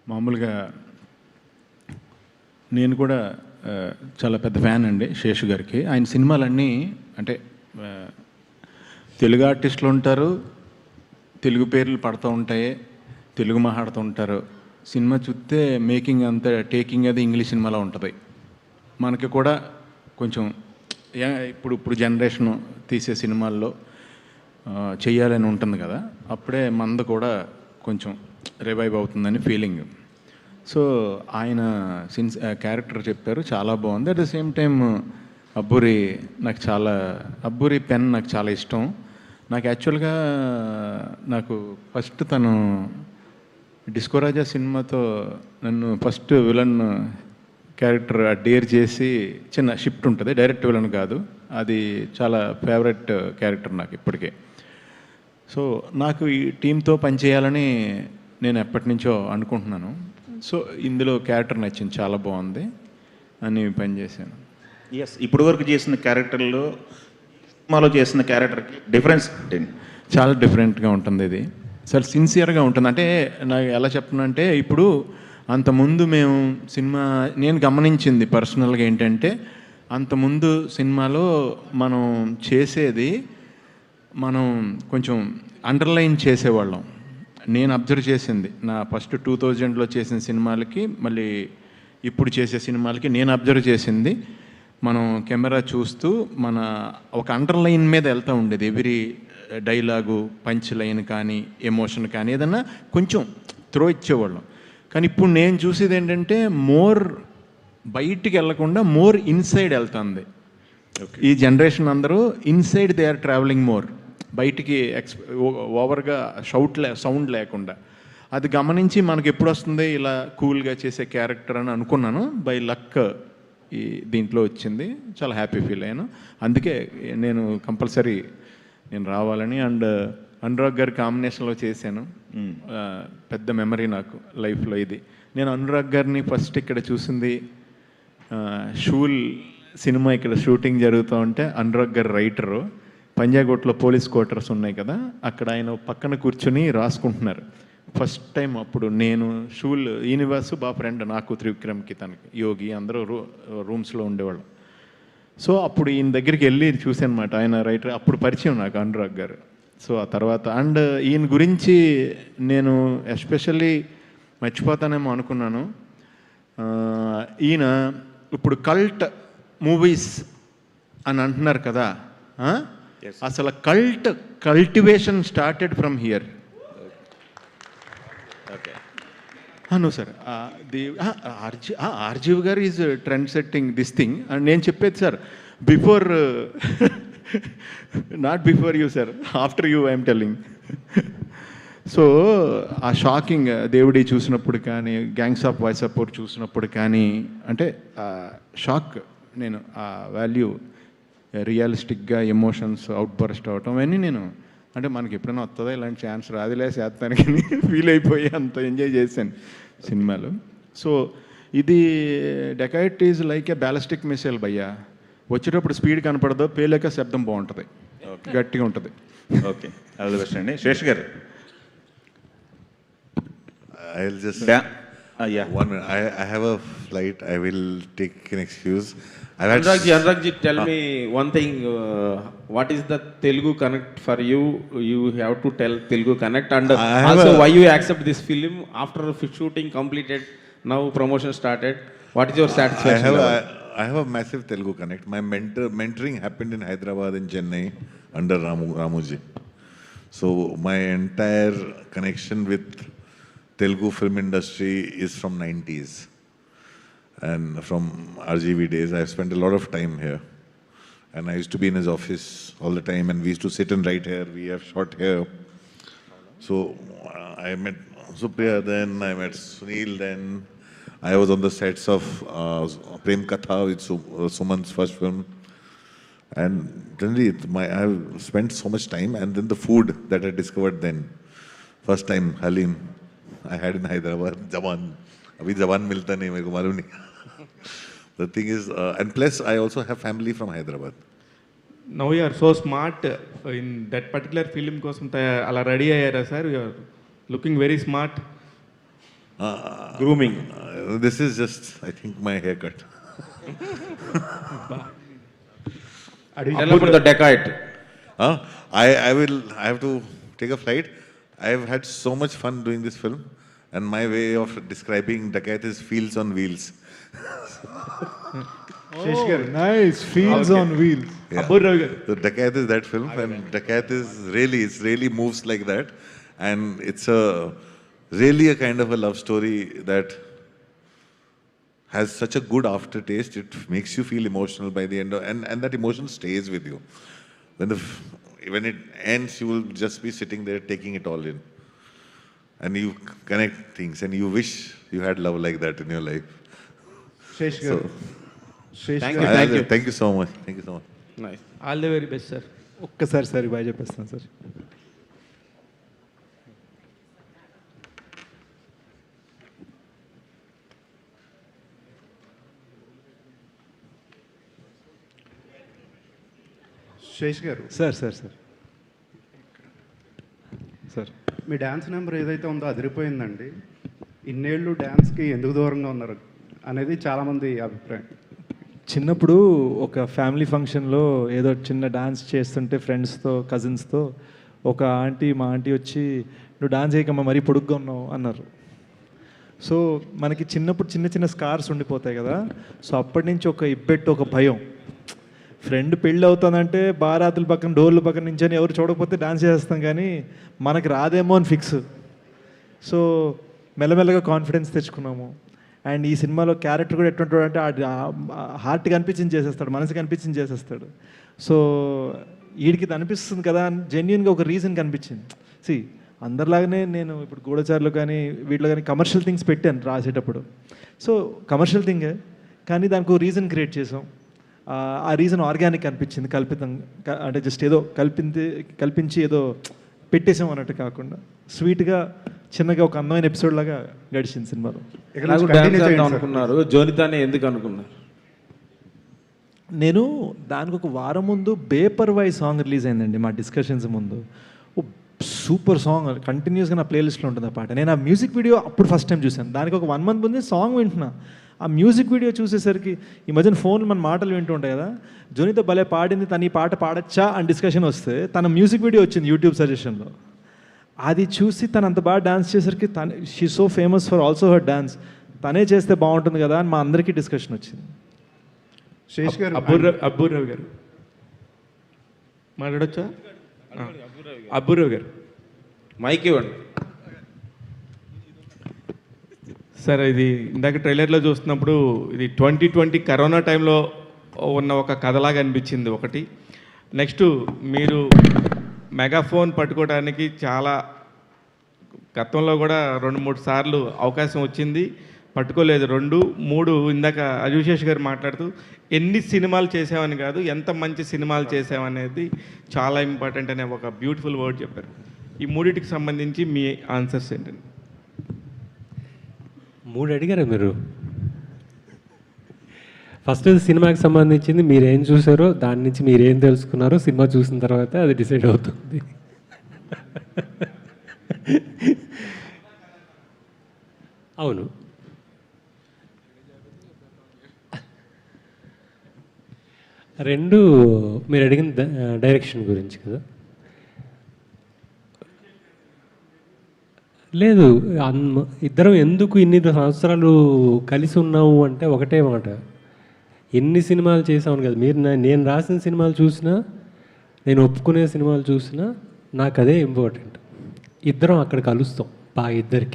Speaker 13: మామూలుగా నేను కూడా చాలా పెద్ద ఫ్యాన్ అండి శేషు గారికి. ఆయన సినిమాలన్నీ అంటే తెలుగు ఆర్టిస్టులు ఉంటారు, తెలుగు పేర్లు పడుతూ ఉంటాయి, తెలుగు మాట్లాడుతూ ఉంటారు. సినిమా చూస్తే మేకింగ్ అంతా టేకింగ్ అది ఇంగ్లీష్ సినిమాలో ఉంటుంది. మనకి కూడా కొంచెం ఇప్పుడు జనరేషన్ తీసే సినిమాల్లో చెయ్యాలని ఉంటుంది కదా, అప్పుడే మంద కూడా కొంచెం రివైవ్ అవుతుందని ఫీలింగ్. సో ఆయన క్యారెక్టర్ చెప్పారు, చాలా బాగుంది. At the same time Abburi pen నాకు చాలా ఇష్టం. నాకు యాక్చువల్గా నాకు ఫస్ట్ తను డిస్కో రాజా సినిమాతో నన్ను ఫస్ట్ విలన్ క్యారెక్టర్ డేర్ చేసి, చిన్న షిఫ్ట్ ఉంటుంది, డైరెక్ట్ విలన్ కాదు, అది చాలా ఫేవరెట్ క్యారెక్టర్ నాకు ఇప్పటికే. సో నాకు ఈ టీంతో పనిచేయాలని నేను ఎప్పటి నుంచో అనుకుంటున్నాను. సో ఇందులో క్యారెక్టర్ నచ్చింది, చాలా బాగుంది అని పనిచేశాను.
Speaker 12: ఎస్, ఇప్పుడు వరకు చేసిన క్యారెక్టర్లో సినిమాలో చేసిన క్యారెక్టర్కి డిఫరెన్స్ ఏంటి?
Speaker 13: చాలా డిఫరెంట్గా ఉంటుంది ఇది, చాలా సిన్సియర్గా ఉంటుంది. అంటే నాకు ఎలా చెప్తున్నంటే, ఇప్పుడు అంతకుముందు మేము సినిమా నేను గమనించింది పర్సనల్గా ఏంటంటే, అంతకుముందు సినిమాలో మనం చేసేది మనం కొంచెం అండర్లైన్ చేసేవాళ్ళం. నేను అబ్జర్వ్ చేసింది నా ఫస్ట్ 2000లో చేసిన సినిమాలకి మళ్ళీ ఇప్పుడు చేసే సినిమాలకి నేను అబ్జర్వ్ చేసింది, మనం కెమెరా చూస్తూ మన ఒక అండర్లైన్ మీద వెళ్తూ ఉండేది. ఎవ్రీ డైలాగు, పంచ్ లైన్ కానీ, ఎమోషన్ కానీ ఏదన్నా కొంచెం త్రో ఇచ్చేవాళ్ళం. కానీ ఇప్పుడు నేను చూసేది ఏంటంటే, మోర్ బయటికి వెళ్లకుండా మోర్ ఇన్సైడ్ వెళ్తుంది. ఈ జనరేషన్ అందరూ inside they are travelling more, బయటికి ఓవర్గా సౌండ్ లేకుండా. అది గమనించి మనకి ఎప్పుడు వస్తుంది ఇలా కూల్గా చేసే క్యారెక్టర్ అని అనుకున్నాను. బై లక్ ఈ దీంట్లో వచ్చింది, చాలా హ్యాపీ ఫీల్ అయ్యాను. అందుకే నేను కంపల్సరీ నేను రావాలని. అండ్ అనురాగ్ గారి కాంబినేషన్లో చేశాను, పెద్ద మెమరీ నాకు లైఫ్లో ఇది. నేను అనురాగ్ గారిని ఫస్ట్ ఇక్కడ చూసింది షూల్ సినిమా ఇక్కడ షూటింగ్ జరుగుతూ ఉంటే, అనురాగ్ గారు రైటరు, పంజాగుట్లో పోలీస్ క్వార్టర్స్ ఉన్నాయి కదా, అక్కడ ఆయన పక్కన కూర్చొని రాసుకుంటున్నారు. ఫస్ట్ టైం అప్పుడు నేను షూల్ యూనివర్స్ బాగా ఫ్రెండ్ నాకు, త్రివిక్రమ్కి, తనకి, యోగి అందరూ రూమ్స్లో ఉండేవాళ్ళం. సో అప్పుడు ఈయన దగ్గరికి వెళ్ళి చూశాను అనమాట, ఆయన రైటర్. అప్పుడు పరిచయం నాకు అనురాగ్ గారు. సో ఆ తర్వాత అండ్ ఈయన గురించి నేను ఎస్పెషల్లీ మర్చిపోతానేమో అనుకున్నాను. ఈయన ఇప్పుడు కల్ట్ మూవీస్ అని అంటున్నారు కదా, అసలు cultivation started from here. No sir, RGV garu is trend setting this thing. And నేను చెప్పేది sir, before not before you sir, after you I'm telling. So ఆ షాకింగ్ దేవుడి చూసినప్పుడు కానీ, గ్యాంగ్స్ ఆఫ్ వాయిసపూర్ చూసినప్పుడు కానీ, అంటే షాక్, నేను ఆ వాల్యూ రియలిస్టిక్గా ఎమోషన్స్ అవుట్ బర్స్ట్ అవటం అవన్నీ నేను, అంటే మనకి ఎప్పుడైనా వస్తుందో ఇలాంటి ఛాన్స్ రాదులే చేస్తానికి ఫీల్ అయిపోయి అంత ఎంజాయ్ చేశాను సినిమాలో. సో ఇది dacoit is like A ballistic missile భయ్యా, వచ్చేటప్పుడు స్పీడ్ కనపడదో, పేలేక శబ్దం బాగుంటుంది, గట్టిగా ఉంటుంది.
Speaker 12: ఓకే, ఆల్ ది బెస్ట్ అండి. శేష్ గారు.
Speaker 10: I'll just
Speaker 12: yeah.
Speaker 10: 1 minute. I have a flight. I will take an excuse.
Speaker 6: Anurag ji, tell me one thing. What is the Telugu Connect for you? You have to tell Telugu Connect, and also why you accept this film after shooting completed. Now promotion started. What is your satisfaction?
Speaker 10: I have a massive Telugu Connect. My mentoring happened in Hyderabad and Chennai under Ramuji. So my entire connection with Telugu film industry is from 90s. And from RGV days, I've spent a lot of time here. And I used to be in his office all the time, and we used to sit and write here. We have shot here. So I met Supriya then, I met Sunil then. I was on the sets of Prem Katha with Suman's first film. And generally, I've spent so much time. And then the food that I discovered then. First time, Halim, I had in Hyderabad, Jawan. Abhi Jawan milta nahi, mere ko malum nahi. The thing is, and plus I also have family from Hyderabad.
Speaker 5: Now you are so smart in that particular film kosam ala ready ayyara sir, you are looking very smart.
Speaker 12: Grooming.
Speaker 10: This is just, I think, my haircut.
Speaker 6: Tell about the Decade.
Speaker 10: I have to take a flight. I've had so much fun doing this film, and my way of describing Dakat is Fields on Wheels.
Speaker 3: Nice, Fields on Wheels.
Speaker 10: Yeah. So Dakat is that film, and Dakat is really moves like that, and it's really a kind of a love story that has such a good aftertaste. It makes you feel emotional by the end, and that emotion stays with you. When it ends, you will just be sitting there taking it all in, and you connect things, and you wish you had love like that in your life.
Speaker 3: Thank
Speaker 10: you so much. Thank you so much.
Speaker 5: Nice. All the very best, sir.
Speaker 3: ఒక్కసారి బాయ్ చెప్పేస్తాను సార్.
Speaker 14: శేష్ గారు,
Speaker 3: సార్
Speaker 14: మీ డ్యాన్స్ నెంబర్ ఏదైతే ఉందో అదిరిపోయిందండి. ఇన్నేళ్ళు డ్యాన్స్కి ఎందుకు దూరంగా ఉన్నారు అనేది చాలామంది అభిప్రాయం.
Speaker 3: చిన్నప్పుడు ఒక ఫ్యామిలీ ఫంక్షన్లో ఏదో చిన్న డాన్స్ చేస్తుంటే ఫ్రెండ్స్తో కజిన్స్తో ఒక మా ఆంటీ వచ్చి నువ్వు డాన్స్ చేయకమ్మా మరీ పొడుగ్గా ఉన్నావు అన్నారు. సో మనకి చిన్నప్పుడు చిన్న చిన్న స్కార్స్ ఉండిపోతాయి కదా. సో అప్పటి నుంచి ఒక ఇబ్బెట్టు, ఒక భయం. ఫ్రెండ్ పెళ్ళి అవుతుందంటే బారాతుల పక్కన డోర్ల పక్కన నుంచి ఎవరు చూడకపోతే డాన్స్ చేస్తాం, కానీ మనకి రాదేమో అని ఫిక్స్. సో మెల్లమెల్లగా కాన్ఫిడెన్స్ తెచ్చుకున్నాము. అండ్ ఈ సినిమాలో క్యారెక్టర్ కూడా ఎటువంటి అంటే హార్ట్కి అనిపించింది చేసేస్తాడు, మనసుకి అనిపించింది చేసేస్తాడు. సో వీడికి ఇది అనిపిస్తుంది కదా అని జెన్యున్గా ఒక రీజన్ కనిపించింది. అందరిలాగానే నేను ఇప్పుడు గూఢచారులు కానీ వీటిలో కానీ కమర్షియల్ థింగ్స్ పెట్టాను రాసేటప్పుడు. సో కమర్షియల్ థింగే కానీ దానికి ఒక రీజన్ క్రియేట్ చేసాం. ఆ రీజన్ ఆర్గానిక్ అనిపించింది, కల్పితంగా అంటే జస్ట్ ఏదో కల్పించి ఏదో పెట్టేసాం అన్నట్టు కాకుండా స్వీట్గా చిన్నగా ఒక అందమైన ఎపిసోడ్ లాగా గడిచింది సినిమాలో.
Speaker 6: అనుకున్నారు జోనితానే ఎందుకు అనుకున్నారు?
Speaker 3: నేను దానికి ఒక వారం ముందు బేపర్వాయ్ సాంగ్ రిలీజ్ అయిందండి మా డిస్కషన్స్ ముందు. సూపర్ సాంగ్, కంటిన్యూస్గా నా ప్లేలిస్ట్లో ఉంటుంది ఆ పాట. నేను ఆ మ్యూజిక్ వీడియో అప్పుడు ఫస్ట్ టైం చూశాను. దానికి ఒక 1 month ముందే సాంగ్ వింటున్నా. ఆ మ్యూజిక్ వీడియో చూసేసరికి ఈ మధ్యన ఫోన్లో మన మాటలు వింటూ ఉంటాయి కదా, జోనితో భలే పాడింది, తను ఈ పాట పాడచ్చా అని డిస్కషన్ వస్తే తన మ్యూజిక్ వీడియో వచ్చింది యూట్యూబ్ సజెషన్లో. అది చూసి తను అంత బాగా డాన్స్ చేసరికి she so famous for also her dance, తనే చేస్తే బాగుంటుంది కదా అని మా అందరికీ డిస్కషన్ వచ్చింది.
Speaker 14: శేష్ గారు,
Speaker 5: అబ్బూరావు గారు మాట్లాడొచ్చా? అబ్బూరావు గారు
Speaker 6: మైక్ ఇవ్వండి
Speaker 5: సార్. ఇది ఇందాక ట్రైలర్లో చూస్తున్నప్పుడు ఇది 2020 కరోనా టైంలో ఉన్న ఒక కథలాగా అనిపించింది ఒకటి. నెక్స్ట్ మీరు మెగాఫోన్ పట్టుకోవడానికి చాలా గతంలో కూడా 2-3 సార్లు అవకాశం వచ్చింది, పట్టుకోలేదు. 2-3 ఇందాక అజుశేష్ గారు మాట్లాడుతూ ఎన్ని సినిమాలు చేసామని కాదు, ఎంత మంచి సినిమాలు చేసామనేది చాలా ఇంపార్టెంట్ అనే ఒక బ్యూటిఫుల్ వర్డ్ చెప్పారు. ఈ మూడింటికి సంబంధించి మీ ఆన్సర్స్ ఏంటండి?
Speaker 15: 3 అడిగారా మీరు? ఫస్ట్ సినిమాకి సంబంధించింది మీరేం చూసారో దాని నుంచి మీరేం తెలుసుకున్నారో సినిమా చూసిన తర్వాత అది డిసైడ్ అవుతుంది. అవును, రెండు మీరు అడిగిన డైరెక్షన్ గురించి కదా. లేదు, ఇద్దరం ఎందుకు ఇన్ని సంవత్సరాలు కలిసి ఉన్నాము అంటే ఒకటే మాట, ఎన్ని సినిమాలు చేసామని కదా. నేను రాసిన సినిమాలు చూసినా, నేను ఒప్పుకునే సినిమాలు చూసినా నాకు అదే ఇంపార్టెంట్. ఇద్దరం అక్కడ కలుస్తాం బాగా,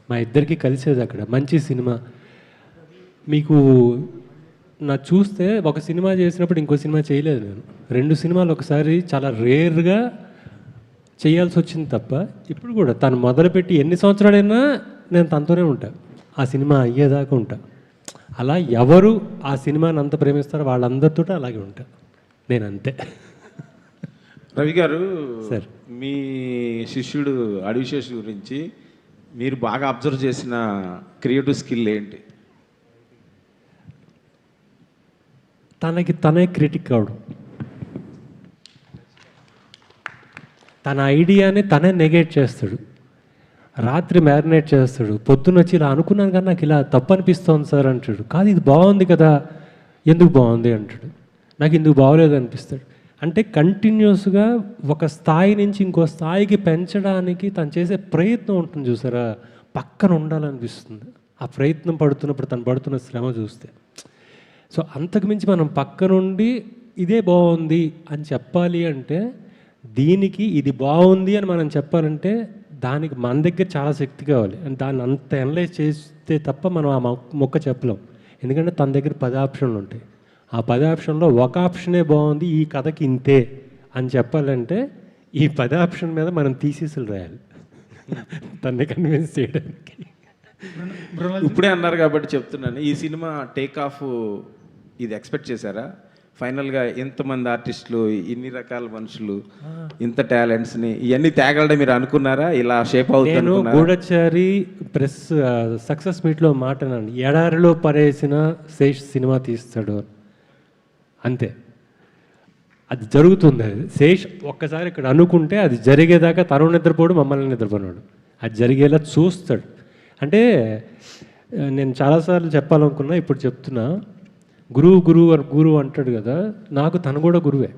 Speaker 15: మా ఇద్దరికి కలిసేది అక్కడ మంచి సినిమా. మీకు నా చూస్తే ఒక సినిమా చేసినప్పుడు ఇంకో సినిమా చేయలేదు నేను. 2 సినిమాలు ఒకసారి చాలా రేర్గా చేయాల్సి వచ్చింది తప్ప, ఇప్పుడు కూడా తను మొదలుపెట్టి ఎన్ని సంవత్సరాలైనా నేను తనతోనే ఉంటా, ఆ సినిమా అయ్యేదాకా ఉంటా. అలా ఎవరు ఆ సినిమాని అంత ప్రేమిస్తారో వాళ్ళందరితో అలాగే ఉంటా నేను, అంతే.
Speaker 6: రవి గారు,
Speaker 15: సార్
Speaker 6: మీ శిష్యుడు అడివిశేష్ గురించి మీరు బాగా అబ్జర్వ్ చేసిన క్రియేటివ్ స్కిల్ ఏంటి?
Speaker 15: తనకి తనే క్రిటిక్ అవడం, తన ఐడియాని తనే నెగేట్ చేస్తాడు, రాత్రి మ్యారినేట్ చేస్తాడు, పొద్దున్న వచ్చి ఇలా అనుకున్నాను కానీ నాకు ఇలా తప్పు అనిపిస్తోంది సార్ అంటాడు. కాదు ఇది బాగుంది కదా, ఎందుకు బాగుంది అంటాడు, నాకు ఇందుకు బాగోలేదు అనిపిస్తాడు. అంటే కంటిన్యూస్గా ఒక స్థాయి నుంచి ఇంకో స్థాయికి పెంచడానికి తను చేసే ప్రయత్నం ఉంటుంది చూసారా, పక్కన ఉండాలనిపిస్తుంది ఆ ప్రయత్నం పడుతున్నప్పుడు, తను పడుతున్న శ్రమ చూస్తే. సో అంతకుమించి మనం పక్కనుండి ఇదే బాగుంది అని చెప్పాలి అంటే, దీనికి ఇది బాగుంది అని మనం చెప్పాలంటే దానికి మన దగ్గర చాలా శక్తి కావాలి. అండ్ దాన్ని అంత అనలైజ్ చేస్తే తప్ప మనం ఆ మొక్క చెప్పలేం. ఎందుకంటే తన దగ్గర 10 ఆప్షన్లు ఉంటాయి. ఆ 10 ఆప్షన్లో ఒక ఆప్షనే బాగుంది, ఈ కథకి ఇంతే అని చెప్పాలంటే ఈ 10 ఆప్షన్ మీద మనం థీసిస్లు రాయాలి తన్ని కన్విన్స్ చేయడానికి.
Speaker 6: ఇప్పుడే అన్నారు కాబట్టి చెప్తున్నాను, ఈ సినిమా టేక్ ఆఫ్ ఇది ఎక్స్పెక్ట్ చేశారా? ఫైనల్గా ఇంతమంది ఆర్టిస్టులు, ఇన్ని రకాల మనుషులు, ఇంత టాలెంట్స్ని ఇవన్నీ తేగలడే మీరు అనుకున్నారా? ఇలా షేప్ అవుతుంది?
Speaker 15: నేను గూఢచారి ప్రెస్ సక్సెస్ మీట్లో మాట అన్నాను, ఎడారిలో పరేసిన శేష్ సినిమా తీస్తాడు అంతే. అది జరుగుతుంది. అది శేష్ ఒక్కసారి ఇక్కడ అనుకుంటే అది జరిగేదాకా తను నిద్రపోడు, మమ్మల్ని నిద్రపోనాడు. అది జరిగేలా చూస్తాడు. అంటే నేను చాలాసార్లు చెప్పాలనుకున్నా, ఇప్పుడు చెప్తున్నా. గురువు అంటాడు కదా, నాకు తను కూడా గురువే.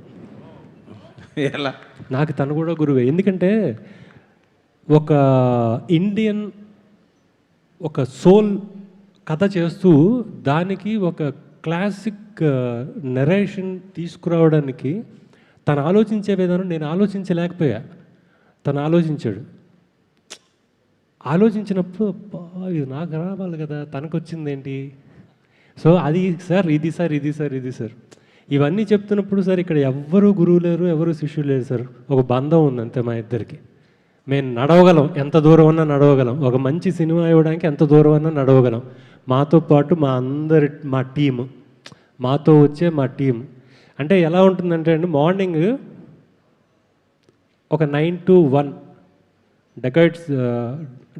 Speaker 6: ఎలా?
Speaker 15: నాకు తను కూడా గురువే. ఎందుకంటే ఒక ఇండియన్ ఒక సోల్ కథ చేస్తూ దానికి ఒక క్లాసిక్ నరేషన్ తీసుకురావడానికి తను ఆలోచించే విధానం నేను ఆలోచించలేకపోయా. తను ఆలోచించినప్పుడు ఇది నాకు రావాలి కదా, తనకు వచ్చిందేంటి. సో అది సార్, ఇది సార్ ఇవన్నీ చెప్తున్నప్పుడు సార్ ఇక్కడ ఎవ్వరూ గురువు లేరు, ఎవరు శిష్యులు లేరు సార్. ఒక బంధం ఉంది అంతే మా ఇద్దరికి. మేము నడవగలం, ఎంత దూరం అన్నా నడవగలం. ఒక మంచి సినిమా ఇవ్వడానికి ఎంత దూరం అన్నా నడవగలం. మాతో పాటు మా టీము, మాతో వచ్చే మా టీం. అంటే ఎలా ఉంటుందంటే అండి, మార్నింగ్ ఒక 9 to 1 డెకాయిడ్స్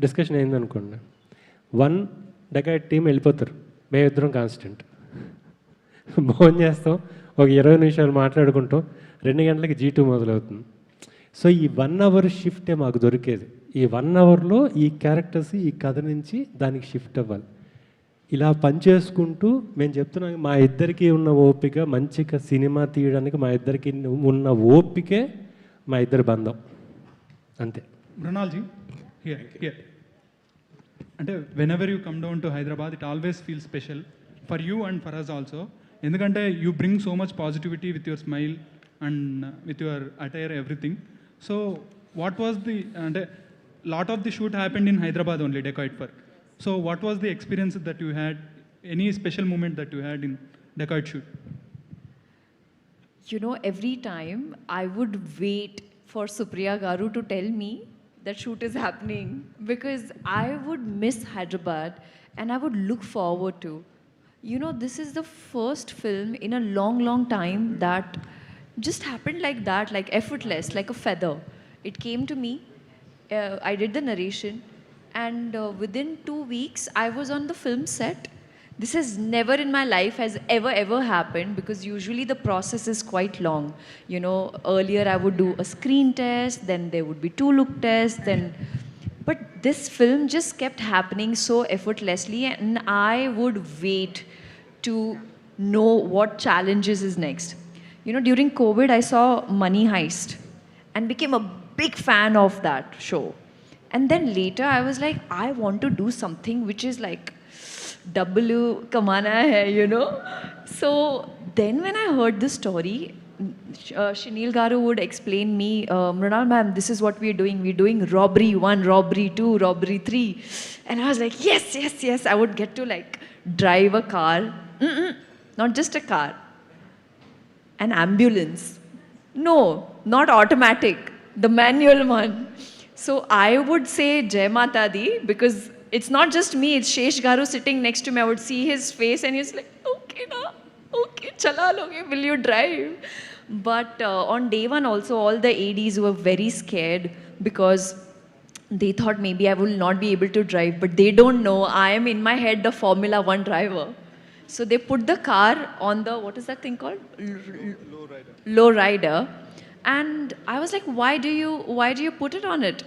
Speaker 15: డిస్కషన్ అయిందనుకోండి, 1 డెకాయిడ్ టీం వెళ్ళిపోతారు, మేమిద్దరం కాన్స్టెంట్. భోజనం చేస్తాం, ఒక 20 నిమిషాలు మాట్లాడుకుంటాం, 2 గంటలకి G2 మొదలవుతుంది. సో ఈ 1 hour షిఫ్టే మాకు దొరికేది. ఈ 1 hourలో ఈ క్యారెక్టర్స్ ఈ కథ నుంచి దానికి షిఫ్ట్ అవ్వాలి. ఇలా పనిచేసుకుంటూ మేము చెప్తున్నాం, మా ఇద్దరికి ఉన్న ఓపిక, మంచిగా సినిమా తీయడానికి మా ఇద్దరికి ఉన్న ఓపికే మా ఇద్దరి బంధం అంతే.
Speaker 16: మృణాల్జీ హియర్ అంటే whenever you come down to Hyderabad it always feel special for you and for us also. ఎందుకంటే you bring so much positivity with your smile and with your attire everything. So what was the అంటే lot of the shoot happened in Hyderabad only, dacoit for. So what was the experience that you had, any special moment that you had in Dacoit shoot?
Speaker 9: You know, every time I would wait for Supriya Garu to tell me that shoot is happening, because I would miss Hyderabad and I would look forward to. You know, this is the first film in a long time that just happened like that, like effortless, like a feather. It came to me, I did the narration, and within 2 weeks I was on the film set. This has never in my life has ever happened, because usually the process is quite long. You know, earlier I would do a screen test, then there would be 2 look tests, then but this film just kept happening so effortlessly, and I would wait to know what challenges is next. You know, during COVID I saw Money Heist and became a big fan of that show. And then later I was like, I want to do something which is like W kamana hai, you know. So then when I heard this story, Shanil Garu would explain me, Mrinal ma'am, this is what we're doing robbery 1, robbery 2, robbery 3. And I was like, yes, I would get to like drive a car. Not just a car, an ambulance. No, not automatic, the manual one. So I would say Jai Mata Di, because it's not just me, it's Shesh Garu sitting next to me. I would see his face and he's like, okay na, okay, chala loge, will you drive? But on day 1 also, all the ADs were very scared, because they thought maybe I will not be able to drive, but they don't know I am in my head the Formula 1 driver. So they put the car on the, what is that thing called? Low rider. And I was like, why do you put it on it?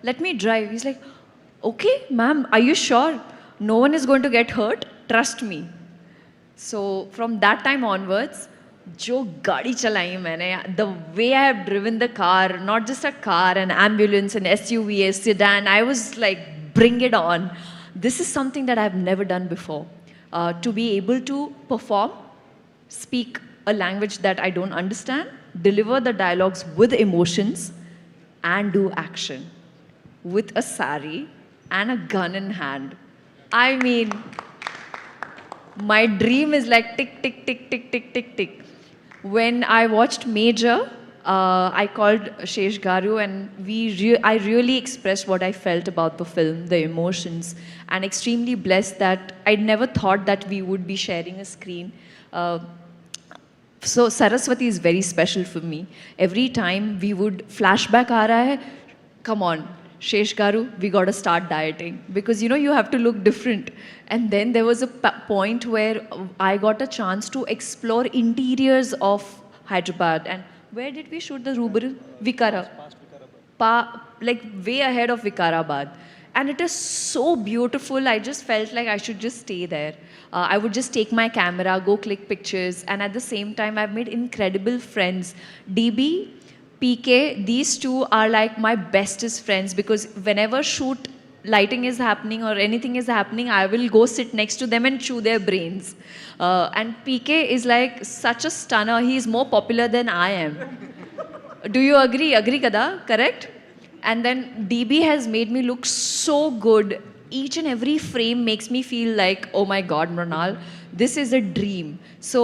Speaker 9: Let me drive. He's like, okay, ma'am, are you sure? No one is going to get hurt. Trust me. So from that time onwards, jo gaadi chalai maine, the way I have driven the car, not just a car, an ambulance, an SUV, a sedan, I was like, bring it on. This is something that I've never done before. To be able to perform, speak a language that I don't understand, deliver the dialogues with emotions, and do action with a sari and a gun in hand. I mean, my dream is like tick, tick, tick, tick, tick, tick, tick. When I watched Major, I called Shesh Garu, and I really expressed what I felt about the film, the emotions, and extremely blessed that I'd never thought that we would be sharing a screen. So Saraswati is very special for me. Every time we would flashback aa raha hai, come on, Shesh Garu, we got to start dieting, because you know you have to look different. And then there was a point where I got a chance to explore interiors of Hyderabad and Where did we shoot the Rubaru? Vikara. Like way ahead of Vikarabad. And it is so beautiful. I just felt like I should just stay there. I would just take my camera, go click pictures. And at the same time, I've made incredible friends. DB, PK, these two are like my bestest friends because whenever shoot lighting is happening or anything is happening, I will go sit next to them and chew their brains. And PK is like such a stunner. He is more popular than I am. Do you agree? Agree kada? Correct? And then DB has made me look so good. Each and every frame makes me feel like, oh my God, Mrinal, this is a dream. So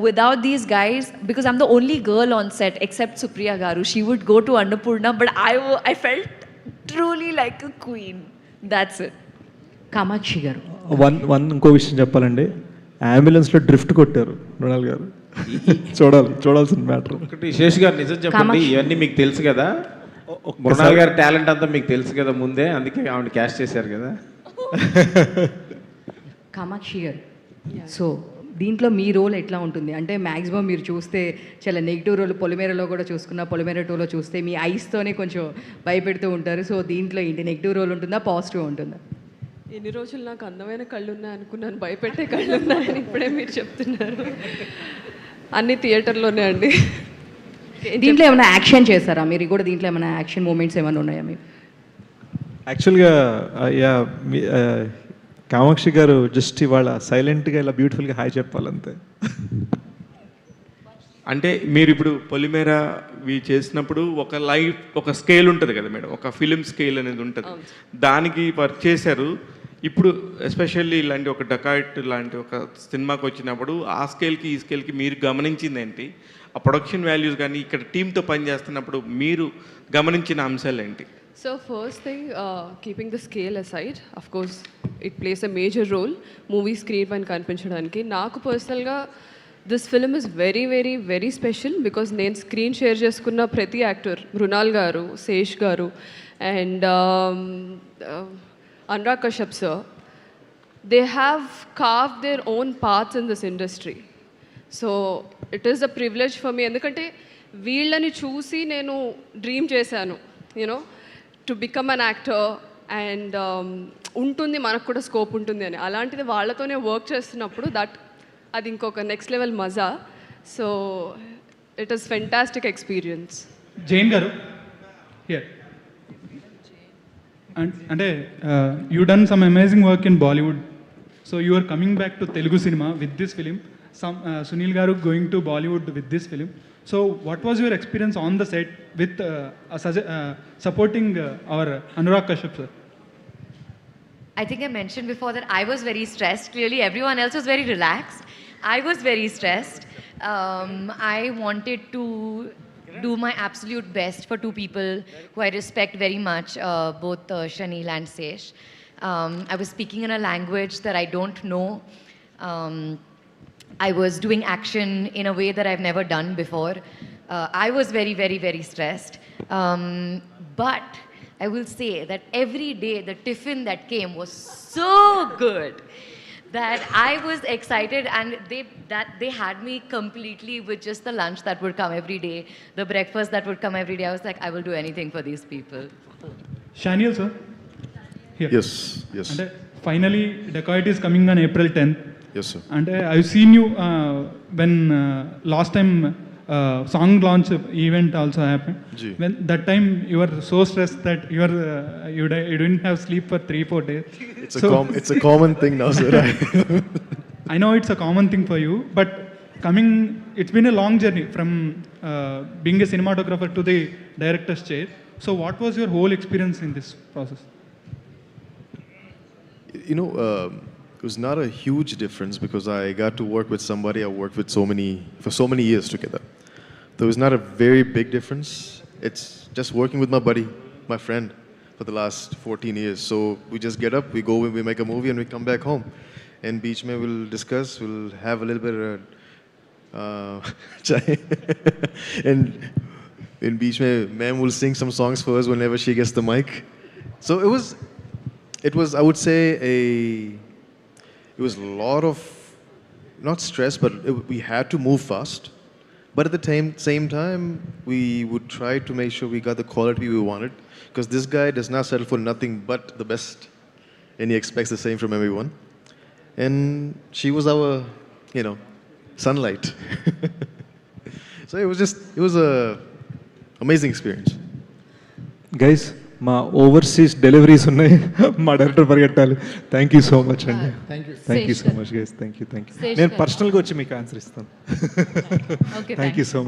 Speaker 9: without these guys, because I'm the only girl on set except Supriya Garu, she would go to Annapurna, but I felt truly like a queen. That's it.
Speaker 3: Kamakshi గారు వన్ ఇంకో విషయం చెప్పాలండి, అంబులెన్స్లో డ్రిఫ్ట్ కొట్టారు మృణాల్ గారు. చూడాల్సిన మ్యాటర్.
Speaker 6: ఒకటి శేష్ గారు నిజం చెప్పండి, ఇవన్నీ మీకు తెలుసు కదా, మృణాల్ గారి టాలెంట్ అంతా మీకు తెలుసు కదా ముందే, అందుకే ఆవిడ క్యాస్ట్ చేశారు కదా.
Speaker 17: కామాక్షి గారు, సో దీంట్లో మీ రోల్ ఎట్లా ఉంటుంది అంటే మ్యాక్సిమం మీరు చూస్తే చాలా నెగిటివ్ రోల్ పొలిమేరలో కూడా చూసుకున్నా, పొలిమేర 2లో చూస్తే మీ ఐస్తోనే కొంచెం భయపెడుతూ ఉంటారు. సో దీంట్లో ఏంటి నెగిటివ్ రోల్ ఉంటుందా, పాజిటివ్ ఉంటుందా?
Speaker 18: ఎన్ని రోజులు నాకు అందమైన కళ్ళు ఉన్నాయి అనుకున్నాను, భయపెట్టే కళ్ళు ఉన్నాయని ఇప్పుడే మీరు చెప్తున్నారు. అన్ని థియేటర్లోనే అండి.
Speaker 17: దీంట్లో ఏమైనా యాక్షన్ చేస్తారా మీరు కూడా? దీంట్లో ఏమైనా యాక్షన్ మూమెంట్స్ ఏమైనా ఉన్నాయా మీరు?
Speaker 3: యాక్చువల్గా కామాక్షి గారు జస్ట్ ఇవాళ సైలెంట్గా ఇలా బ్యూటిఫుల్గా హాయ్ చెప్పాలంతే.
Speaker 5: అంటే మీరు ఇప్పుడు పొలిమేరవి చేసినప్పుడు ఒక లైఫ్, ఒక స్కేల్ ఉంటుంది కదా మేడం, ఒక ఫిలిం స్కేల్ అనేది ఉంటుంది, దానికి వర్క్ చేశారు. ఇప్పుడు ఎస్పెషల్లీ ఇలాంటి ఒక డకాయిట్ లాంటి ఒక సినిమాకి వచ్చినప్పుడు ఆ స్కేల్కి ఈ స్కేల్కి మీరు గమనించింది ఏంటి? ఆ ప్రొడక్షన్ వాల్యూస్ కానీ ఇక్కడ టీంతో పనిచేస్తున్నప్పుడు మీరు గమనించిన అంశాలు ఏంటి?
Speaker 18: So first thing, keeping the scale aside, of course, it plays a major role. Movie screen పైన కనిపించడానికి నాకు పర్సనల్గా this film is very very very special because నేను స్క్రీన్ షేర్ చేసుకున్న ప్రతి యాక్టర్, మృణాల్ గారు, శేష్ గారు and Anurag Kashyap sir, they have carved their own parts in this industry. So it is a privilege for me, ఎందుకంటే వీళ్ళని చూసి నేను డ్రీమ్ చేశాను, you know, to become an actor and ఉంటుంది మనకు కూడా స్కోప్ ఉంటుంది అని. అలాంటిది వాళ్ళతోనే వర్క్ చేస్తున్నప్పుడు అది ఇంకొక నెక్స్ట్ లెవెల్ మజా. So it is fantastic experience.
Speaker 16: Jain గారు హియర్, అంటే you done some amazing work in Bollywood, so you are coming back to Telugu cinema with this film. Sunil Garu going to Bollywood with this film. So what was your experience on the set with supporting our Anurag Kashyap sir?
Speaker 19: I think I mentioned before that I was very stressed. Clearly everyone else was very relaxed. I was very stressed. I wanted to do my absolute best for two people who I respect very much, both Shanil and Sesh. I was speaking in a language that I don't know. I was doing action in a way that I've never done before. I was very, very, very stressed. But I will say that every day the tiffin that came was so good that I was excited, and they had me completely with just the lunch that would come every day, the breakfast that would come every day. I was like, I will do anything for these people.
Speaker 16: Shanil sir? Here.
Speaker 10: Yes, yes.
Speaker 16: And finally, Dacoit is coming on April 10th.
Speaker 10: Yes, sir.
Speaker 16: And I've seen you when last time song launch event also happened.
Speaker 10: Ji.
Speaker 16: When that time you were so stressed that you didn't have sleep for 3-4 days.
Speaker 3: It's a common thing now, sir.
Speaker 16: I know it's a common thing for you, but it's been a long journey from being a cinematographer to the director's chair. So what was your whole experience in this process?
Speaker 20: You know, it was not a huge difference because I got to work with somebody I worked with for so many years together. There was not a very big difference. It's just working with my buddy, my friend, for the last 14 years. So we just get up, we go, we make a movie, and we come back home. And beach mein we'll discuss, we'll have a little bit of chai. And in beach mein, ma'am will sing some songs for us whenever she gets the mic. So it was I would say it was a lot of, not stress, but we had to move fast. But at the same time, we would try to make sure we got the quality we wanted, because this guy does not settle for nothing but the best, and he expects the same from everyone. And she was our, sunlight. So it was a amazing experience.
Speaker 3: Guys మా ఓవర్సీస్ డెలివరీస్ ఉన్నాయి, మా డైరెక్టర్ పరిగెట్టాలి. థ్యాంక్ యూ సో మచ్ అండి. Thank you so much guys. Thank you. నేను పర్సనల్గా వచ్చి మీకు ఆన్సర్ ఇస్తాను. Thank you so much.